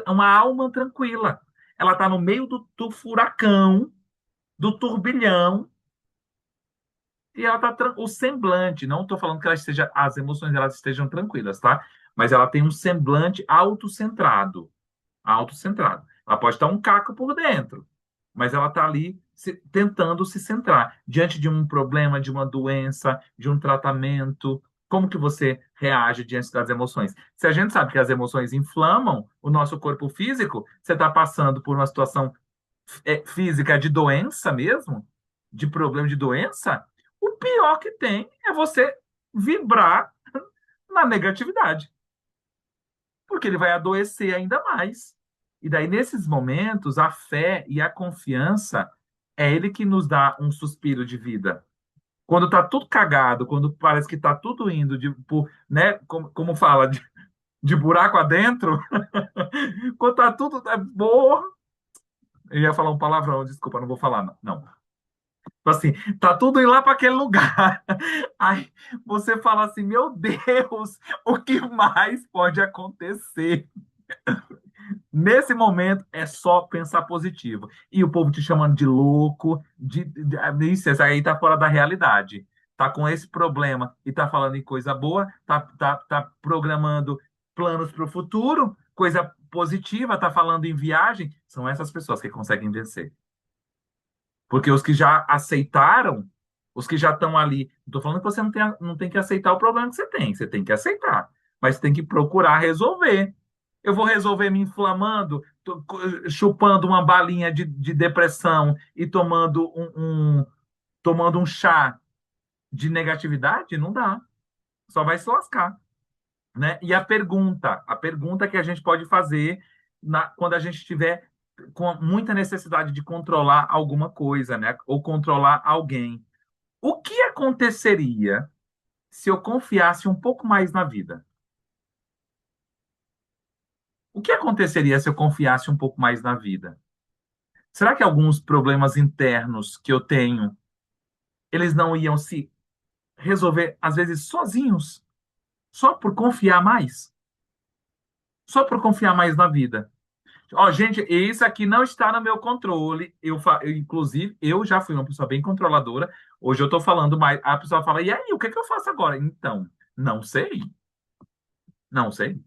uma alma tranquila. Ela está no meio do furacão, do turbilhão, e ela tá o semblante, não estou falando que ela esteja, as emoções delas estejam tranquilas, tá? Mas ela tem um semblante autocentrado, autocentrado. Ela pode estar um caco por dentro, mas ela está ali tentando se centrar diante de um problema, de uma doença, de um tratamento. Como que você reage diante das emoções? Se a gente sabe que as emoções inflamam o nosso corpo físico, você está passando por uma situação física de doença mesmo, de problema de doença, o pior que tem é você vibrar na negatividade, porque ele vai adoecer ainda mais. E daí, nesses momentos, a fé e a confiança é ele que nos dá um suspiro de vida. Quando tá tudo cagado, quando parece que tá tudo indo né, como fala, de buraco adentro, quando tá tudo boa, eu ia falar um palavrão, desculpa, não vou falar, não. Não. Tipo assim, tá tudo indo lá para aquele lugar. Aí você fala assim, meu Deus, o que mais pode acontecer? Nesse momento é só pensar positivo. E o povo te chamando de louco, isso aí tá fora da realidade. Tá com esse problema e tá falando em coisa boa, tá programando planos para o futuro, coisa positiva, tá falando em viagem. São essas pessoas que conseguem vencer. Porque os que já aceitaram, os que já estão ali, não estou falando que você não tem que aceitar o problema que você tem que aceitar, mas tem que procurar resolver. Eu vou resolver me inflamando, chupando uma balinha de depressão e tomando um chá de negatividade? Não dá. Só vai se lascar, né? E a pergunta que a gente pode fazer quando a gente estiver com muita necessidade de controlar alguma coisa, né? Ou controlar alguém. O que aconteceria se eu confiasse um pouco mais na vida? O que aconteceria se eu confiasse um pouco mais na vida? Será que alguns problemas internos que eu tenho, eles não iam se resolver, às vezes, sozinhos? Só por confiar mais? Só por confiar mais na vida? Ó, gente, isso aqui não está no meu controle. Inclusive, eu já fui uma pessoa bem controladora. Hoje eu estou falando mais. A pessoa fala, e aí, o que é que eu faço agora? Então, não sei. Não sei.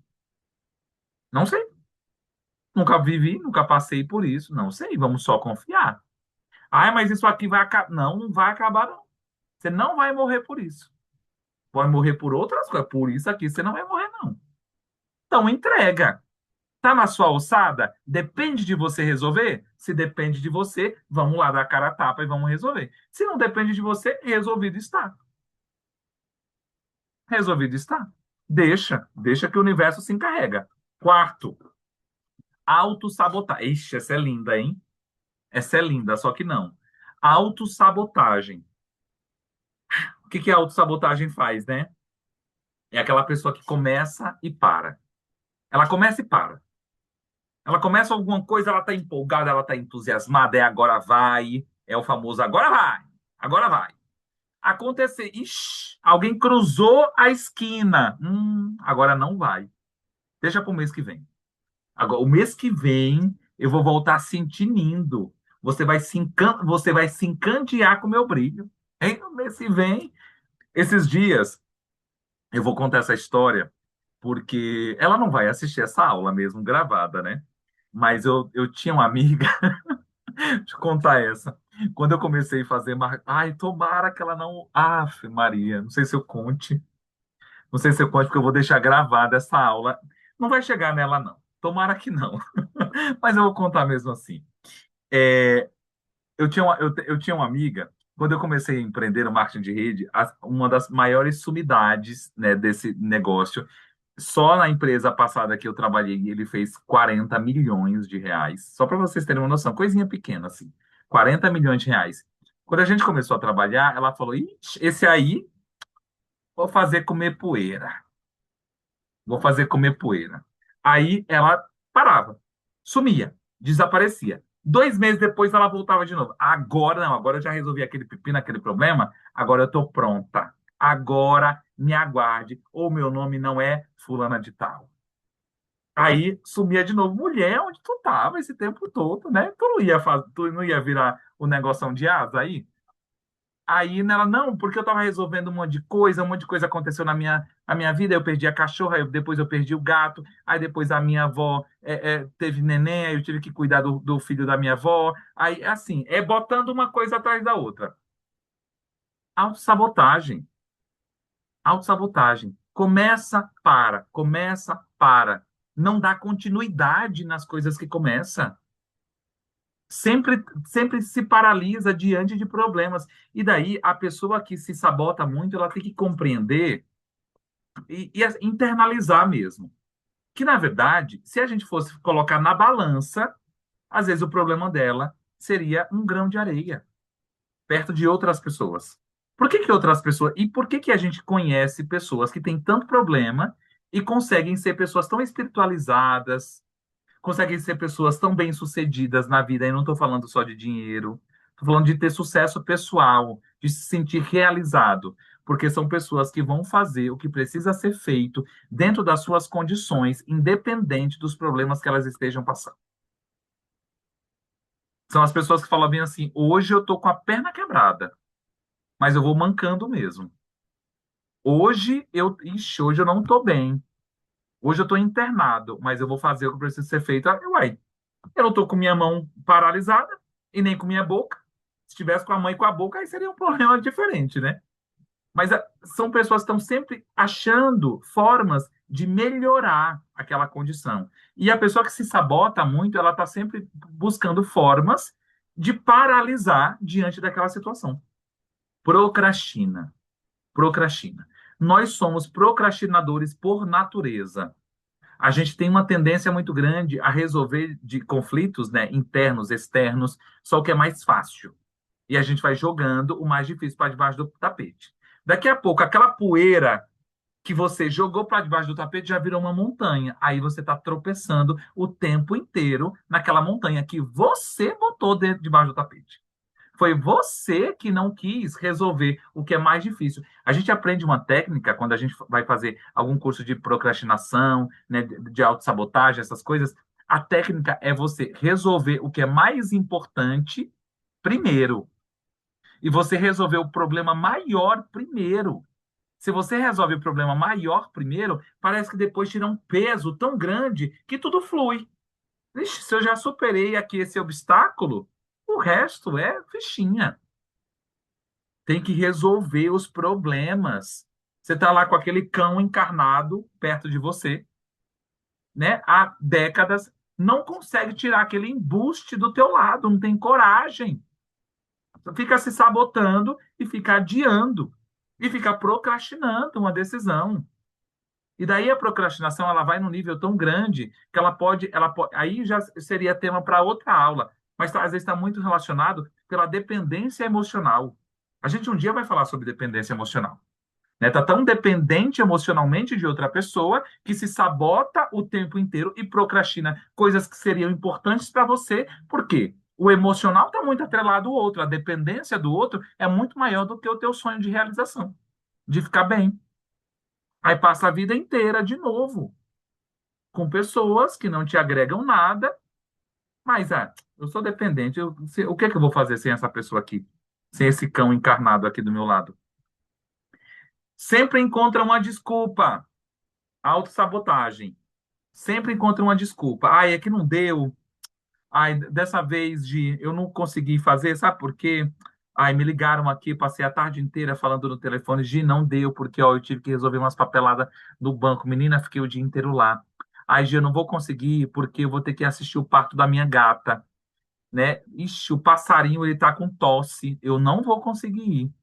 Não sei. Nunca vivi, nunca passei por isso. Não sei. Vamos só confiar. Ah, mas isso aqui vai acabar. Não, não vai acabar, não. Você não vai morrer por isso. Pode morrer por outras coisas. Por isso aqui você não vai morrer, não. Então, entrega. Tá na sua alçada? Depende de você resolver? Se depende de você, vamos lá dar a cara a tapa e vamos resolver. Se não depende de você, resolvido está. Resolvido está. Deixa que o universo se encarrega. Quarto, autossabotagem. Ixi, essa é linda, hein? Essa é linda, só que não. Autossabotagem. O que que a autossabotagem faz, né? É aquela pessoa que começa e para. Ela começa e para. Ela começa alguma coisa, ela está empolgada, ela está entusiasmada, é agora vai, é o famoso agora vai, agora vai. Acontecer, ixi, alguém cruzou a esquina, agora não vai. Deixa para o mês que vem. Agora, o mês que vem eu vou voltar sentindo. Você vai se encandear com o meu brilho. Hein? No mês que vem, esses dias, eu vou contar essa história, porque ela não vai assistir essa aula mesmo gravada, né? Mas eu tinha uma amiga. Deixa eu contar essa. Quando eu comecei a fazer. Ai, tomara que ela não. Aff, Maria, não sei se eu conte. Não sei se eu conte, porque eu vou deixar gravada essa aula. Não vai chegar nela, não. Tomara que não. Mas eu vou contar mesmo assim. É, eu tinha uma amiga, quando eu comecei a empreender no marketing de rede, uma das maiores sumidades, né, desse negócio. Só na empresa passada que eu trabalhei, ele fez 40 milhões de reais. Só para vocês terem uma noção, coisinha pequena assim. 40 milhões de reais. Quando a gente começou a trabalhar, ela falou: Ixi, esse aí vou fazer comer poeira. Vou fazer comer poeira. Aí ela parava, sumia, desaparecia. 2 meses depois ela voltava de novo. Agora não, agora eu já resolvi aquele pepino, aquele problema, agora eu estou pronta. Agora me aguarde, ou meu nome não é fulana de tal. Aí sumia de novo. Mulher, onde tu tava esse tempo todo, né? Tu não ia virar o negoção de asa aí? Aí nela, não, porque eu tava resolvendo um monte de coisa aconteceu na minha vida. Eu perdi a cachorra, depois eu perdi o gato, aí depois a minha avó teve neném, aí eu tive que cuidar do filho da minha avó. Aí, assim, é botando uma coisa atrás da outra. Autossabotagem, autossabotagem. Começa, para. Não dá continuidade nas coisas que começa. Sempre se paralisa diante de problemas. E daí, a pessoa que se sabota muito, ela tem que compreender e internalizar mesmo. Que, na verdade, se a gente fosse colocar na balança, às vezes o problema dela seria um grão de areia, perto de outras pessoas. Por que que outras pessoas? E por que que a gente conhece pessoas que têm tanto problema e conseguem ser pessoas tão espiritualizadas, conseguem ser pessoas tão bem-sucedidas na vida, e não estou falando só de dinheiro, estou falando de ter sucesso pessoal, de se sentir realizado, porque são pessoas que vão fazer o que precisa ser feito dentro das suas condições, independente dos problemas que elas estejam passando. São as pessoas que falam bem assim: hoje eu estou com a perna quebrada, mas eu vou mancando mesmo. Hoje eu não estou bem. Hoje eu estou internado, mas eu vou fazer o que precisa ser feito. Uai, eu não estou com minha mão paralisada e nem com minha boca. Se tivesse com a mão e com a boca, aí seria um problema diferente, né? Mas são pessoas que estão sempre achando formas de melhorar aquela condição. E a pessoa que se sabota muito, ela está sempre buscando formas de paralisar diante daquela situação. Procrastina. Procrastina. Nós somos procrastinadores por natureza. A gente tem uma tendência muito grande a resolver de conflitos, né, internos, externos, só o que é mais fácil. E a gente vai jogando o mais difícil para debaixo do tapete. Daqui a pouco, aquela poeira que você jogou para debaixo do tapete já virou uma montanha. Aí você está tropeçando o tempo inteiro naquela montanha que você botou dentro debaixo do tapete. Foi você que não quis resolver o que é mais difícil. A gente aprende uma técnica quando a gente vai fazer algum curso de procrastinação, né, de autossabotagem, essas coisas. A técnica é você resolver o que é mais importante primeiro. E você resolver o problema maior primeiro. Se você resolve o problema maior primeiro, parece que depois tira um peso tão grande que tudo flui. Ixi, se eu já superei aqui esse obstáculo, o resto é fichinha. Tem que resolver os problemas. Você está lá com aquele cão encarnado perto de você, né? Há décadas, não consegue tirar aquele embuste do teu lado, não tem coragem. Fica se sabotando e fica adiando e fica procrastinando uma decisão. E daí a procrastinação ela vai num nível tão grande que aí já seria tema para outra aula, mas às vezes está muito relacionado pela dependência emocional. A gente um dia vai falar sobre dependência emocional. Né? Tá tão dependente emocionalmente de outra pessoa que se sabota o tempo inteiro e procrastina coisas que seriam importantes para você. Por quê? O emocional está muito atrelado ao outro, a dependência do outro é muito maior do que o teu sonho de realização, de ficar bem. Aí passa a vida inteira de novo, com pessoas que não te agregam nada, mas eu sou dependente, o que é que eu vou fazer sem essa pessoa aqui? Sem esse cão encarnado aqui do meu lado? Sempre encontra uma desculpa. Autossabotagem. Sempre encontra uma desculpa. Ai, é que não deu. Ai, dessa vez eu não consegui fazer, sabe por quê? Ai, me ligaram aqui, passei a tarde inteira falando no telefone, Gi, não deu, porque ó, eu tive que resolver umas papeladas no banco. Menina, fiquei o dia inteiro lá. Ai, Gi, eu não vou conseguir, porque eu vou ter que assistir o parto da minha gata, né? Ixi, o passarinho, ele tá com tosse, eu não vou conseguir ir.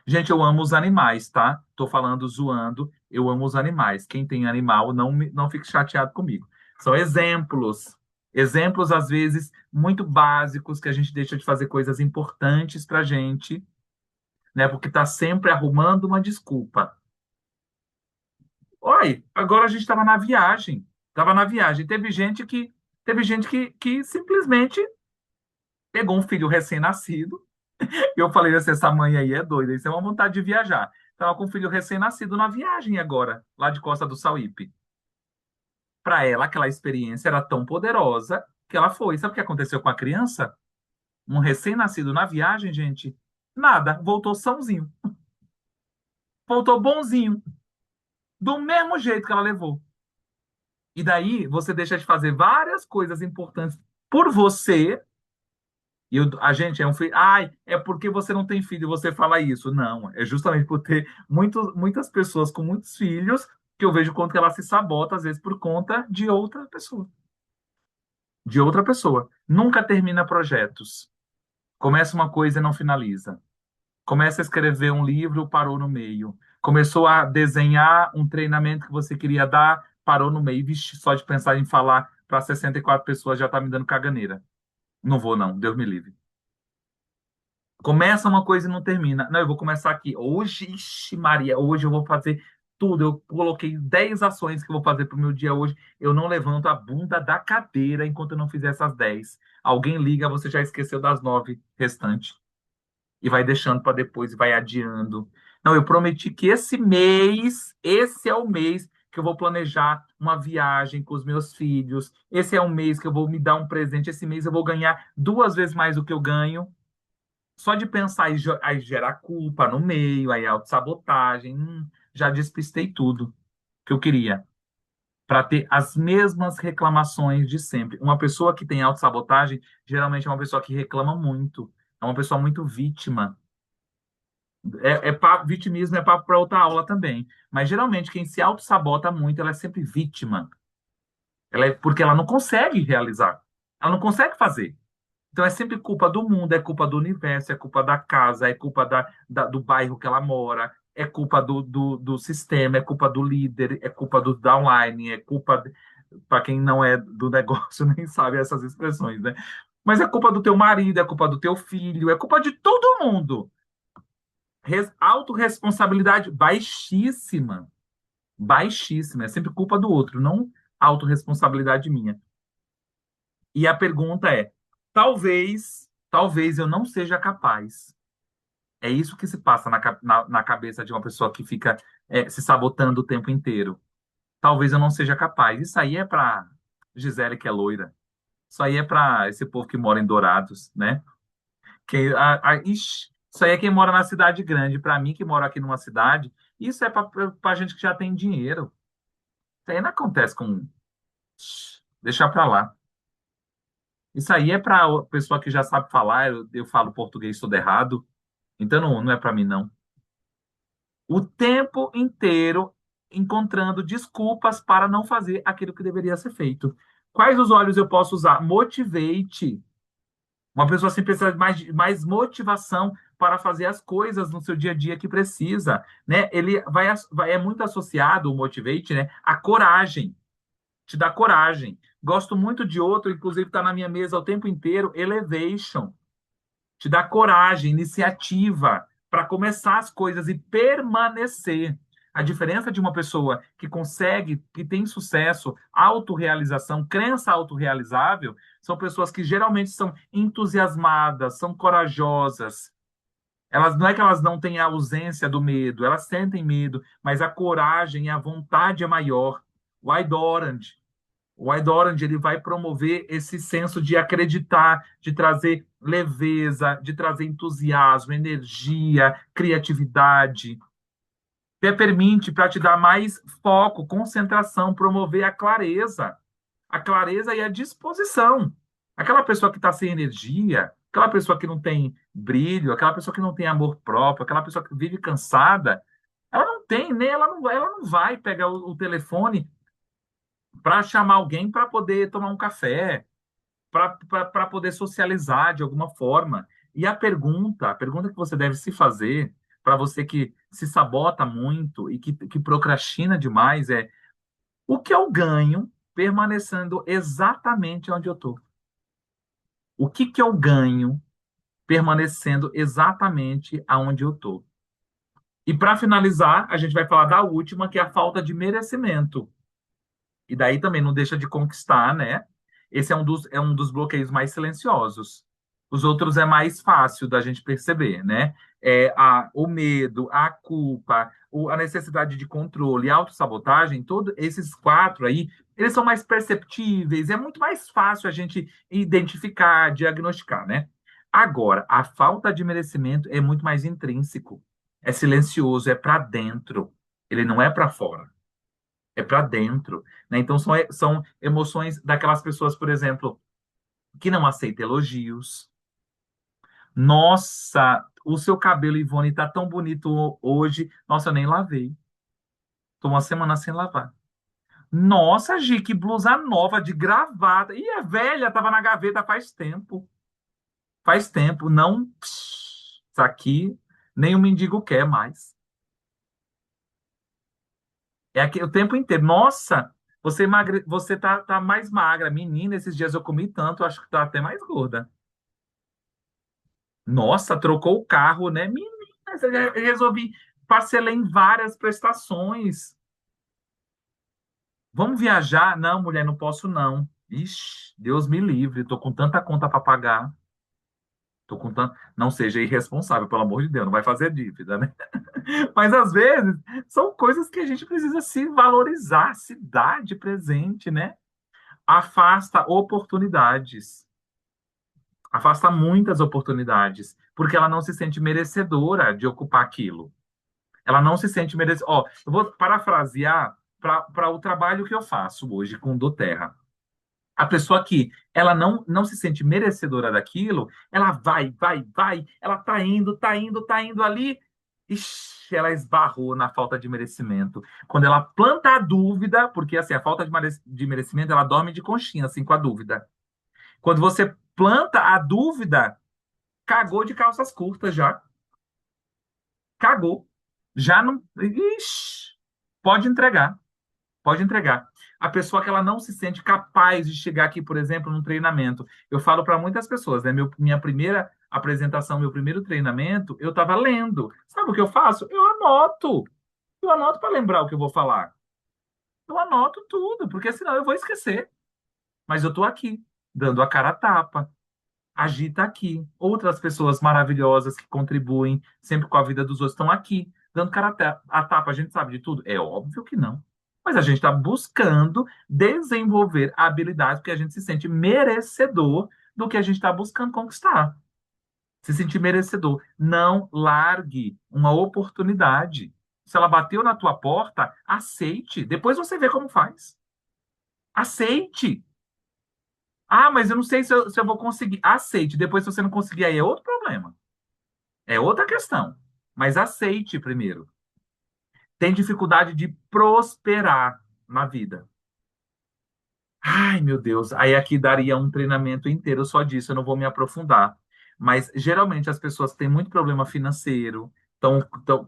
Gente, eu amo os animais, tá? Tô falando zoando, eu amo os animais. Quem tem animal, não fique chateado comigo. São exemplos. Exemplos, às vezes, muito básicos, que a gente deixa de fazer coisas importantes pra gente, né? Porque tá sempre arrumando uma desculpa. Oi, agora a gente estava na viagem. Tava na viagem. Teve gente que simplesmente pegou um filho recém-nascido. Eu falei assim, essa mãe aí é doida, isso é uma vontade de viajar. Tava com um filho recém-nascido na viagem agora, lá de Costa do Sauípe. Para ela, aquela experiência era tão poderosa que ela foi. Sabe o que aconteceu com a criança? Um recém-nascido na viagem, gente, nada, voltou sãozinho, voltou bonzinho, do mesmo jeito que ela levou. E daí você deixa de fazer várias coisas importantes por você. A gente é um filho. Ai, é porque você não tem filho e você fala isso. Não, é justamente por ter muitas pessoas com muitos filhos que eu vejo quanto que ela se sabota, às vezes, por conta de outra pessoa. De outra pessoa. Nunca termina projetos. Começa uma coisa e não finaliza. Começa a escrever um livro, parou no meio. Começou a desenhar um treinamento que você queria dar, parou no meio. Vixe, só de pensar em falar para 64 pessoas já está me dando caganeira. Não vou, não. Deus me livre. Começa uma coisa e não termina. Não, eu vou começar aqui. Hoje, ixi, Maria, hoje eu vou fazer tudo. Eu coloquei 10 ações que eu vou fazer para o meu dia hoje. Eu não levanto a bunda da cadeira enquanto eu não fizer essas 10. Alguém liga, você já esqueceu das 9 restantes. E vai deixando para depois e vai adiando. Não, eu prometi que esse mês, esse é o mês que eu vou planejar uma viagem com os meus filhos. Esse é o mês que eu vou me dar um presente. Esse mês eu vou ganhar 2 vezes mais do que eu ganho. Só de pensar aí gerar culpa no meio, aí autossabotagem. Já despistei tudo que eu queria. Para ter as mesmas reclamações de sempre. Uma pessoa que tem autossabotagem, geralmente é uma pessoa que reclama muito. É uma pessoa muito vítima. Vitimismo é papo para outra aula também. Mas geralmente quem se auto-sabota muito, ela é sempre vítima. Porque ela não consegue realizar. Ela não consegue fazer. Então é sempre culpa do mundo, é culpa do universo, é culpa da casa, é culpa do bairro que ela mora, é culpa do sistema, é culpa do líder, é culpa do downline, é culpa. Para quem não é do negócio, nem sabe essas expressões, né? Mas é culpa do teu marido, é culpa do teu filho, é culpa de todo mundo. Autorresponsabilidade baixíssima. Baixíssima. É sempre culpa do outro, não autorresponsabilidade minha. E a pergunta é: talvez eu não seja capaz. É isso que se passa na cabeça de uma pessoa que fica se sabotando o tempo inteiro. Talvez eu não seja capaz. Isso aí é para Gisele, que é loira. Isso aí é para esse povo que mora em Dourados, né? Isso aí é quem mora na cidade grande. Para mim, que moro aqui numa cidade, isso é para gente que já tem dinheiro. Isso aí não acontece com. Deixar para lá. Isso aí é para pessoa que já sabe falar. Eu falo português todo errado, então não é para mim, não. O tempo inteiro encontrando desculpas para não fazer aquilo que deveria ser feito. Quais os olhos eu posso usar? Motivate. Uma pessoa assim precisa de mais motivação para fazer as coisas no seu dia a dia que precisa, né? Ele é muito associado o motivate, né, a coragem, te dá coragem. Gosto muito de outro, inclusive está na minha mesa o tempo inteiro, elevation, te dá coragem, iniciativa para começar as coisas e permanecer. A diferença de uma pessoa que consegue, que tem sucesso, autorrealização, crença autorrealizável, são pessoas que geralmente são entusiasmadas, são corajosas. Elas não é que elas não têm a ausência do medo, elas sentem medo, mas a coragem e a vontade é maior. O Orange, o White Orange ele vai promover esse senso de acreditar, de trazer leveza, de trazer entusiasmo, energia, criatividade. Peppermint para te dar mais foco, concentração, promover a clareza e a disposição. Aquela pessoa que está sem energia, aquela pessoa que não tem brilho, aquela pessoa que não tem amor próprio, aquela pessoa que vive cansada, ela não tem, nem ela não vai pegar o telefone para chamar alguém para poder tomar um café, para poder socializar de alguma forma. E a pergunta que você deve se fazer, para você que se sabota muito e que procrastina demais, é: o que eu ganho permanecendo exatamente onde eu estou? O que eu ganho permanecendo exatamente aonde eu estou? E para finalizar, a gente vai falar da última, que é a falta de merecimento. E daí também não deixa de conquistar, né? Esse é um dos bloqueios mais silenciosos. Os outros é mais fácil da gente perceber, né? O medo, a culpa, a necessidade de controle, a autossabotagem, todos esses quatro aí, eles são mais perceptíveis, é muito mais fácil a gente identificar, diagnosticar, né? Agora, a falta de merecimento é muito mais intrínseco, é silencioso, é para dentro, ele não é para fora, é para dentro, né? Então, são emoções daquelas pessoas, por exemplo, que não aceitam elogios. Nossa, o seu cabelo, Ivone, tá tão bonito hoje. Nossa, eu nem lavei. Tô uma semana sem lavar. Nossa, Gi, que blusa nova de gravata. E a velha tava na gaveta faz tempo. Faz tempo. Não. Isso aqui nem o mendigo quer mais. É aqui o tempo inteiro. Nossa, você tá mais magra. Menina, esses dias eu comi tanto, eu acho que tá até mais gorda. Nossa, trocou o carro, né? Menina, eu resolvi, parcelei em várias prestações. Vamos viajar? Não, mulher, não posso não. Ixi, Deus me livre, tô com tanta conta para pagar. Tô com tanto... Não seja irresponsável, pelo amor de Deus, não vai fazer dívida, né? Mas às vezes são coisas que a gente precisa se valorizar, se dar de presente, né? Afasta oportunidades. Afasta muitas oportunidades, porque ela não se sente merecedora de ocupar aquilo. Ela não se sente merecedora. Ó, eu vou parafrasear para o trabalho que eu faço hoje com o do Terra. A pessoa que ela não se sente merecedora daquilo, ela vai, ela tá indo ali, ixi, ela esbarrou na falta de merecimento. Quando ela planta a dúvida, porque assim, a falta de merecimento, ela dorme de conchinha, assim, com a dúvida. Quando você planta a dúvida, cagou de calças curtas já. Cagou. Já não. Ixi, pode entregar. Pode entregar. A pessoa que ela não se sente capaz de chegar aqui, por exemplo, num treinamento. Eu falo para muitas pessoas, né? Minha primeira apresentação, meu primeiro treinamento, eu estava lendo. Sabe o que eu faço? Eu anoto. Eu anoto para lembrar o que eu vou falar. Eu anoto tudo, porque senão eu vou esquecer. Mas eu estou aqui, dando a cara a tapa. Agita aqui. Outras pessoas maravilhosas que contribuem sempre com a vida dos outros estão aqui, dando cara a tapa. A gente sabe de tudo? É óbvio que não. Mas a gente está buscando desenvolver habilidades porque a gente se sente merecedor do que a gente está buscando conquistar. Se sentir merecedor. Não largue uma oportunidade. Se ela bateu na tua porta, aceite. Depois você vê como faz. Aceite. Ah, mas eu não sei se eu vou conseguir. Aceite. Depois, se você não conseguir, aí é outro problema. É outra questão. Mas aceite primeiro. Tem dificuldade de prosperar na vida. Ai, meu Deus. Aí aqui daria um treinamento inteiro só disso. Eu não vou me aprofundar. Mas geralmente as pessoas têm muito problema financeiro,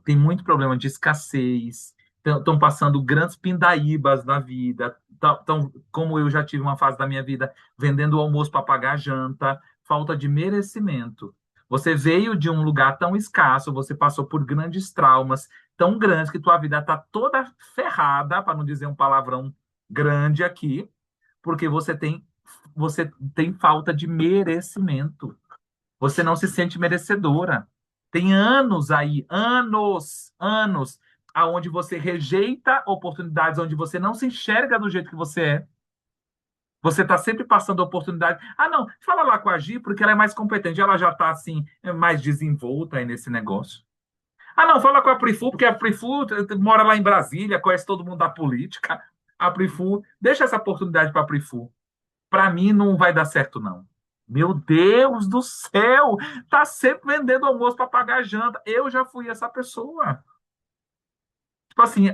têm muito problema de escassez, estão passando grandes pindaíbas na vida. Como eu já tive uma fase da minha vida vendendo o almoço para pagar a janta, falta de merecimento. Você veio de um lugar tão escasso, você passou por grandes traumas, tão grandes que tua vida está toda ferrada, para não dizer um palavrão grande aqui, porque você tem falta de merecimento. Você não se sente merecedora. Tem anos aí, anos, aonde você rejeita oportunidades, onde você não se enxerga do jeito que você é. Você está sempre passando oportunidade. Ah, não, fala lá com a Gi, porque ela é mais competente. Ela já está, assim, mais desenvolta aí nesse negócio. Ah, não, fala com a Prifu, porque a Prifu mora lá em Brasília, conhece todo mundo da política. A Prifu, deixa essa oportunidade para a Prifu. Para mim não vai dar certo, não. Meu Deus do céu! Tá sempre vendendo almoço para pagar janta. Eu já fui essa pessoa. Tipo assim,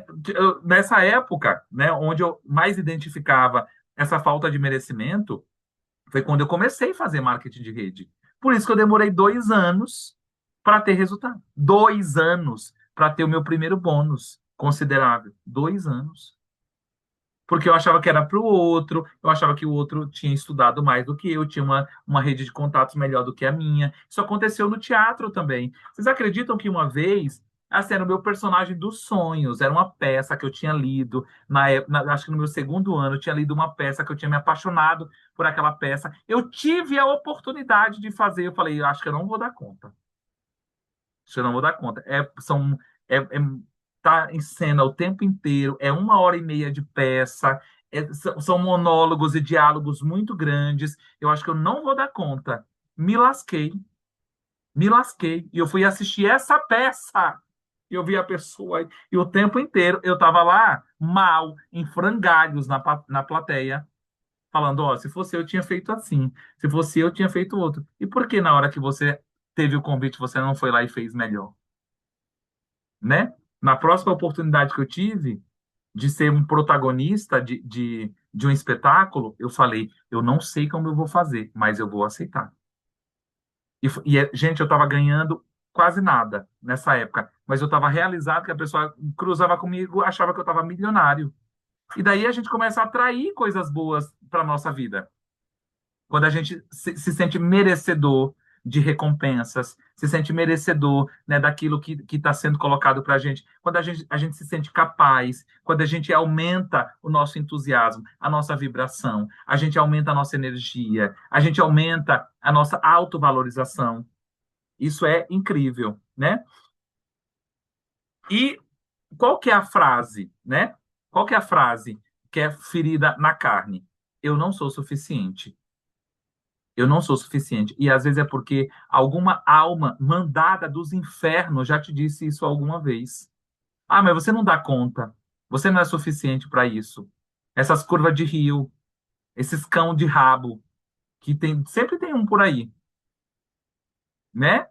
nessa época, né, onde eu mais identificava essa falta de merecimento, foi quando eu comecei a fazer marketing de rede. Por isso que eu demorei 2 anos para ter resultado. 2 anos para ter o meu primeiro bônus considerável. 2 anos. Porque eu achava que era para o outro, eu achava que o outro tinha estudado mais do que eu, tinha uma rede de contatos melhor do que a minha. Isso aconteceu no teatro também. Vocês acreditam que uma vez Assim, era o meu personagem dos sonhos. Era uma peça que eu tinha lido acho que no meu segundo ano, eu tinha lido uma peça que eu tinha me apaixonado por aquela peça. Eu tive a oportunidade de fazer. Eu falei, eu acho que eu não vou dar conta. Acho que eu não vou dar conta. Tá em cena o tempo inteiro. É 1 hora e meia de peça. São monólogos e diálogos muito grandes. Eu acho que eu não vou dar conta. Me lasquei. Me lasquei. E eu fui assistir essa peça. E eu vi a pessoa. E o tempo inteiro eu estava lá, mal, em frangalhos na plateia, falando: Ó, se fosse eu, tinha feito assim. Se fosse eu, tinha feito outro. E por que na hora que você teve o convite, você não foi lá e fez melhor? Né? Na próxima oportunidade que eu tive de ser um protagonista de um espetáculo, eu falei: eu não sei como eu vou fazer, mas eu vou aceitar. Gente, eu estava ganhando quase nada nessa época, mas eu estava realizado que a pessoa cruzava comigo, achava que eu estava milionário. E daí a gente começa a atrair coisas boas para nossa vida. Quando a gente se sente merecedor de recompensas, se sente merecedor, né, daquilo que está sendo colocado para a gente, quando a gente se sente capaz, quando a gente aumenta o nosso entusiasmo, a nossa vibração, a gente aumenta a nossa energia, a gente aumenta a nossa autovalorização. Isso é incrível, né? E qual que é a frase, né? Qual que é a frase que é ferida na carne? Eu não sou suficiente. Eu não sou suficiente. E às vezes é porque alguma alma mandada dos infernos já te disse isso alguma vez. Ah, mas você não dá conta. Você não é suficiente para isso. Essas curvas de rio, esses cão de rabo, que tem, sempre tem um por aí, né?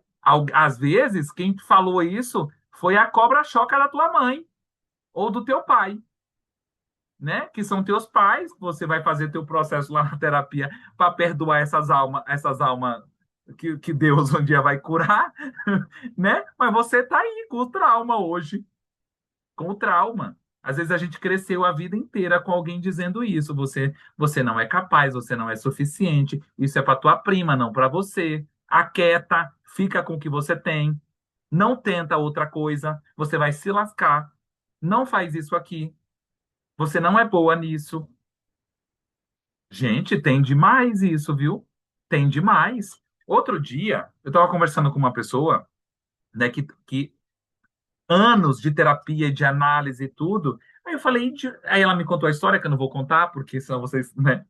Às vezes, quem te falou isso foi a cobra choca da tua mãe ou do teu pai, né? Que são teus pais. Você vai fazer teu processo lá na terapia para perdoar essas almas que Deus um dia vai curar, né? Mas você tá aí com o trauma hoje, com o trauma. Às vezes a gente cresceu a vida inteira com alguém dizendo isso. Você não é capaz, você não é suficiente. Isso é para tua prima, não para você. Aquieta, fica com o que você tem. Não tenta outra coisa, você vai se lascar. Não faz isso aqui. Você não é boa nisso. Gente, tem demais isso, viu? Tem demais. Outro dia, eu estava conversando com uma pessoa, né, que anos de terapia, de análise e tudo. Aí eu falei, aí ela me contou a história, que eu não vou contar, porque senão vocês, né,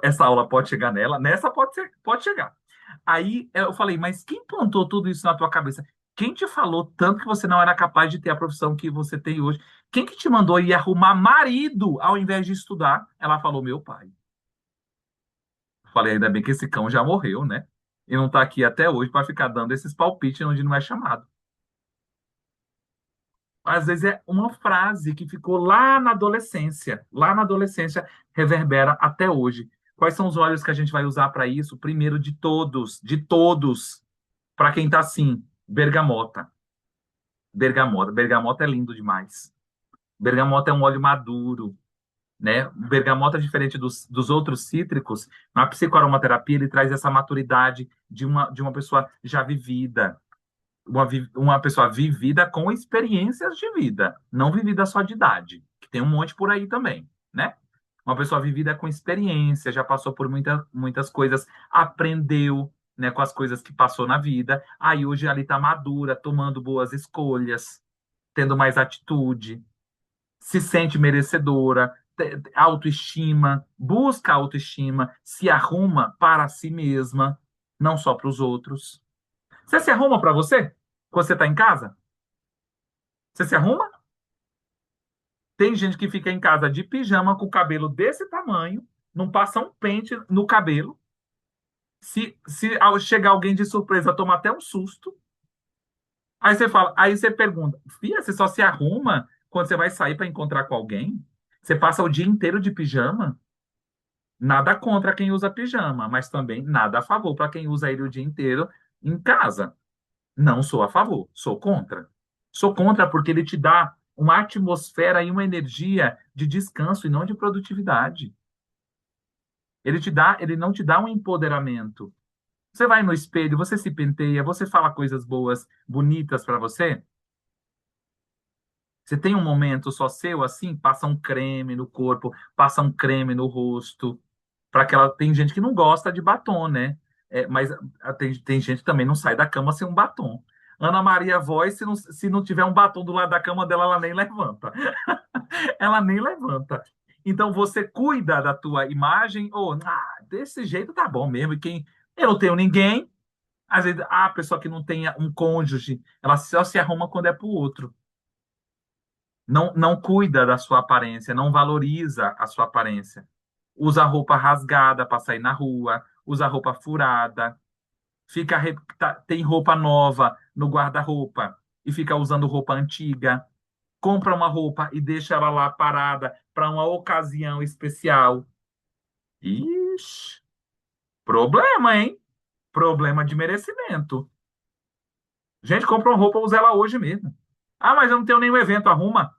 essa aula pode chegar nela, nessa pode chegar. Aí eu falei, mas quem plantou tudo isso na tua cabeça? Quem te falou tanto que você não era capaz de ter a profissão que você tem hoje? Quem que te mandou ir arrumar marido ao invés de estudar? Ela falou, meu pai. Falei, ainda bem que esse cão já morreu, né? E não tá aqui até hoje para ficar dando esses palpites onde não é chamado. Às vezes é uma frase que ficou lá na adolescência, reverbera até hoje. Quais são os olhos que a gente vai usar para isso? Primeiro de todos, para quem tá assim, bergamota. Bergamota. Bergamota é lindo demais. Bergamota é um óleo maduro, né? Bergamota, diferente dos outros cítricos, na psicoaromaterapia ele traz essa maturidade de uma pessoa já vivida, uma pessoa vivida com experiências de vida, não vivida só de idade, que tem um monte por aí também, né? Uma pessoa vivida com experiência, já passou por muitas coisas, aprendeu, né, com as coisas que passou na vida, aí hoje ali está madura, tomando boas escolhas, tendo mais atitude, se sente merecedora, autoestima, busca autoestima, se arruma para si mesma, não só para os outros. Você se arruma para você? Quando você está em casa? Você se arruma? Tem gente que fica em casa de pijama com o cabelo desse tamanho, não passa um pente no cabelo. Se ao chegar alguém de surpresa, toma até um susto. Aí você pergunta, Fia, você só se arruma quando você vai sair para encontrar com alguém? Você passa o dia inteiro de pijama? Nada contra quem usa pijama, mas também nada a favor para quem usa ele o dia inteiro em casa. Não sou a favor, sou contra. Sou contra porque ele te dá uma atmosfera e uma energia de descanso e não de produtividade. Ele não te dá um empoderamento. Você vai no espelho, você se penteia, você fala coisas boas, bonitas para você, Você tem um momento só seu assim? Passa um creme no corpo, passa um creme no rosto. Para aquela tem gente que não gosta de batom, né? Mas tem gente que também não sai da cama sem um batom. Ana Maria Voz, se não tiver um batom do lado da cama dela, ela nem levanta. Ela nem levanta. Então você cuida da tua imagem, ou desse jeito tá bom mesmo. E quem eu não tenho ninguém, às vezes a pessoa que não tenha um cônjuge, ela só se arruma quando é pro outro. Não cuida da sua aparência, não valoriza a sua aparência. Usa roupa rasgada para sair na rua, usa roupa furada, tem roupa nova no guarda-roupa e fica usando roupa antiga. Compra uma roupa e deixa ela lá parada para uma ocasião especial. Ixi, problema, hein? Problema de merecimento. Gente, compra uma roupa, usa ela hoje mesmo. Ah, mas eu não tenho nenhum evento. Arruma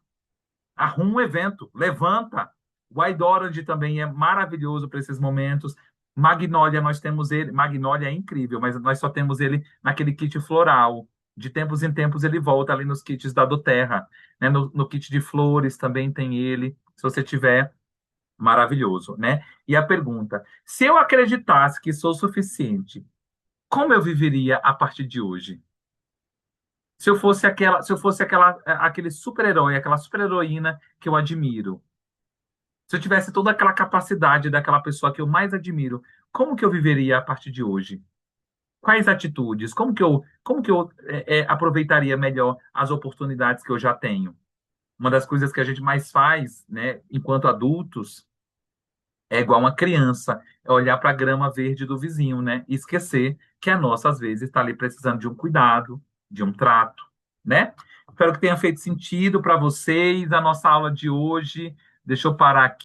um evento, levanta. Wydorad também é maravilhoso para esses momentos. Magnolia, nós temos ele. Magnolia é incrível, mas nós só temos ele naquele kit floral. De tempos em tempos ele volta ali nos kits da Doterra, né? No kit de flores também tem ele. Se você tiver, maravilhoso, né? E a pergunta: se eu acreditasse que sou suficiente, como eu viveria a partir de hoje? Se eu fosse aquele super-herói, aquela super-heroína que eu admiro, se eu tivesse toda aquela capacidade daquela pessoa que eu mais admiro, como que eu viveria a partir de hoje? Quais atitudes? Como que eu aproveitaria melhor as oportunidades que eu já tenho? Uma das coisas que a gente mais faz, né, enquanto adultos, é igual uma criança, é olhar para a grama verde do vizinho, né, e esquecer que a nossa, às vezes, está ali precisando de um cuidado, de um trato, né? Espero que tenha feito sentido para vocês a nossa aula de hoje. Deixa eu parar aqui.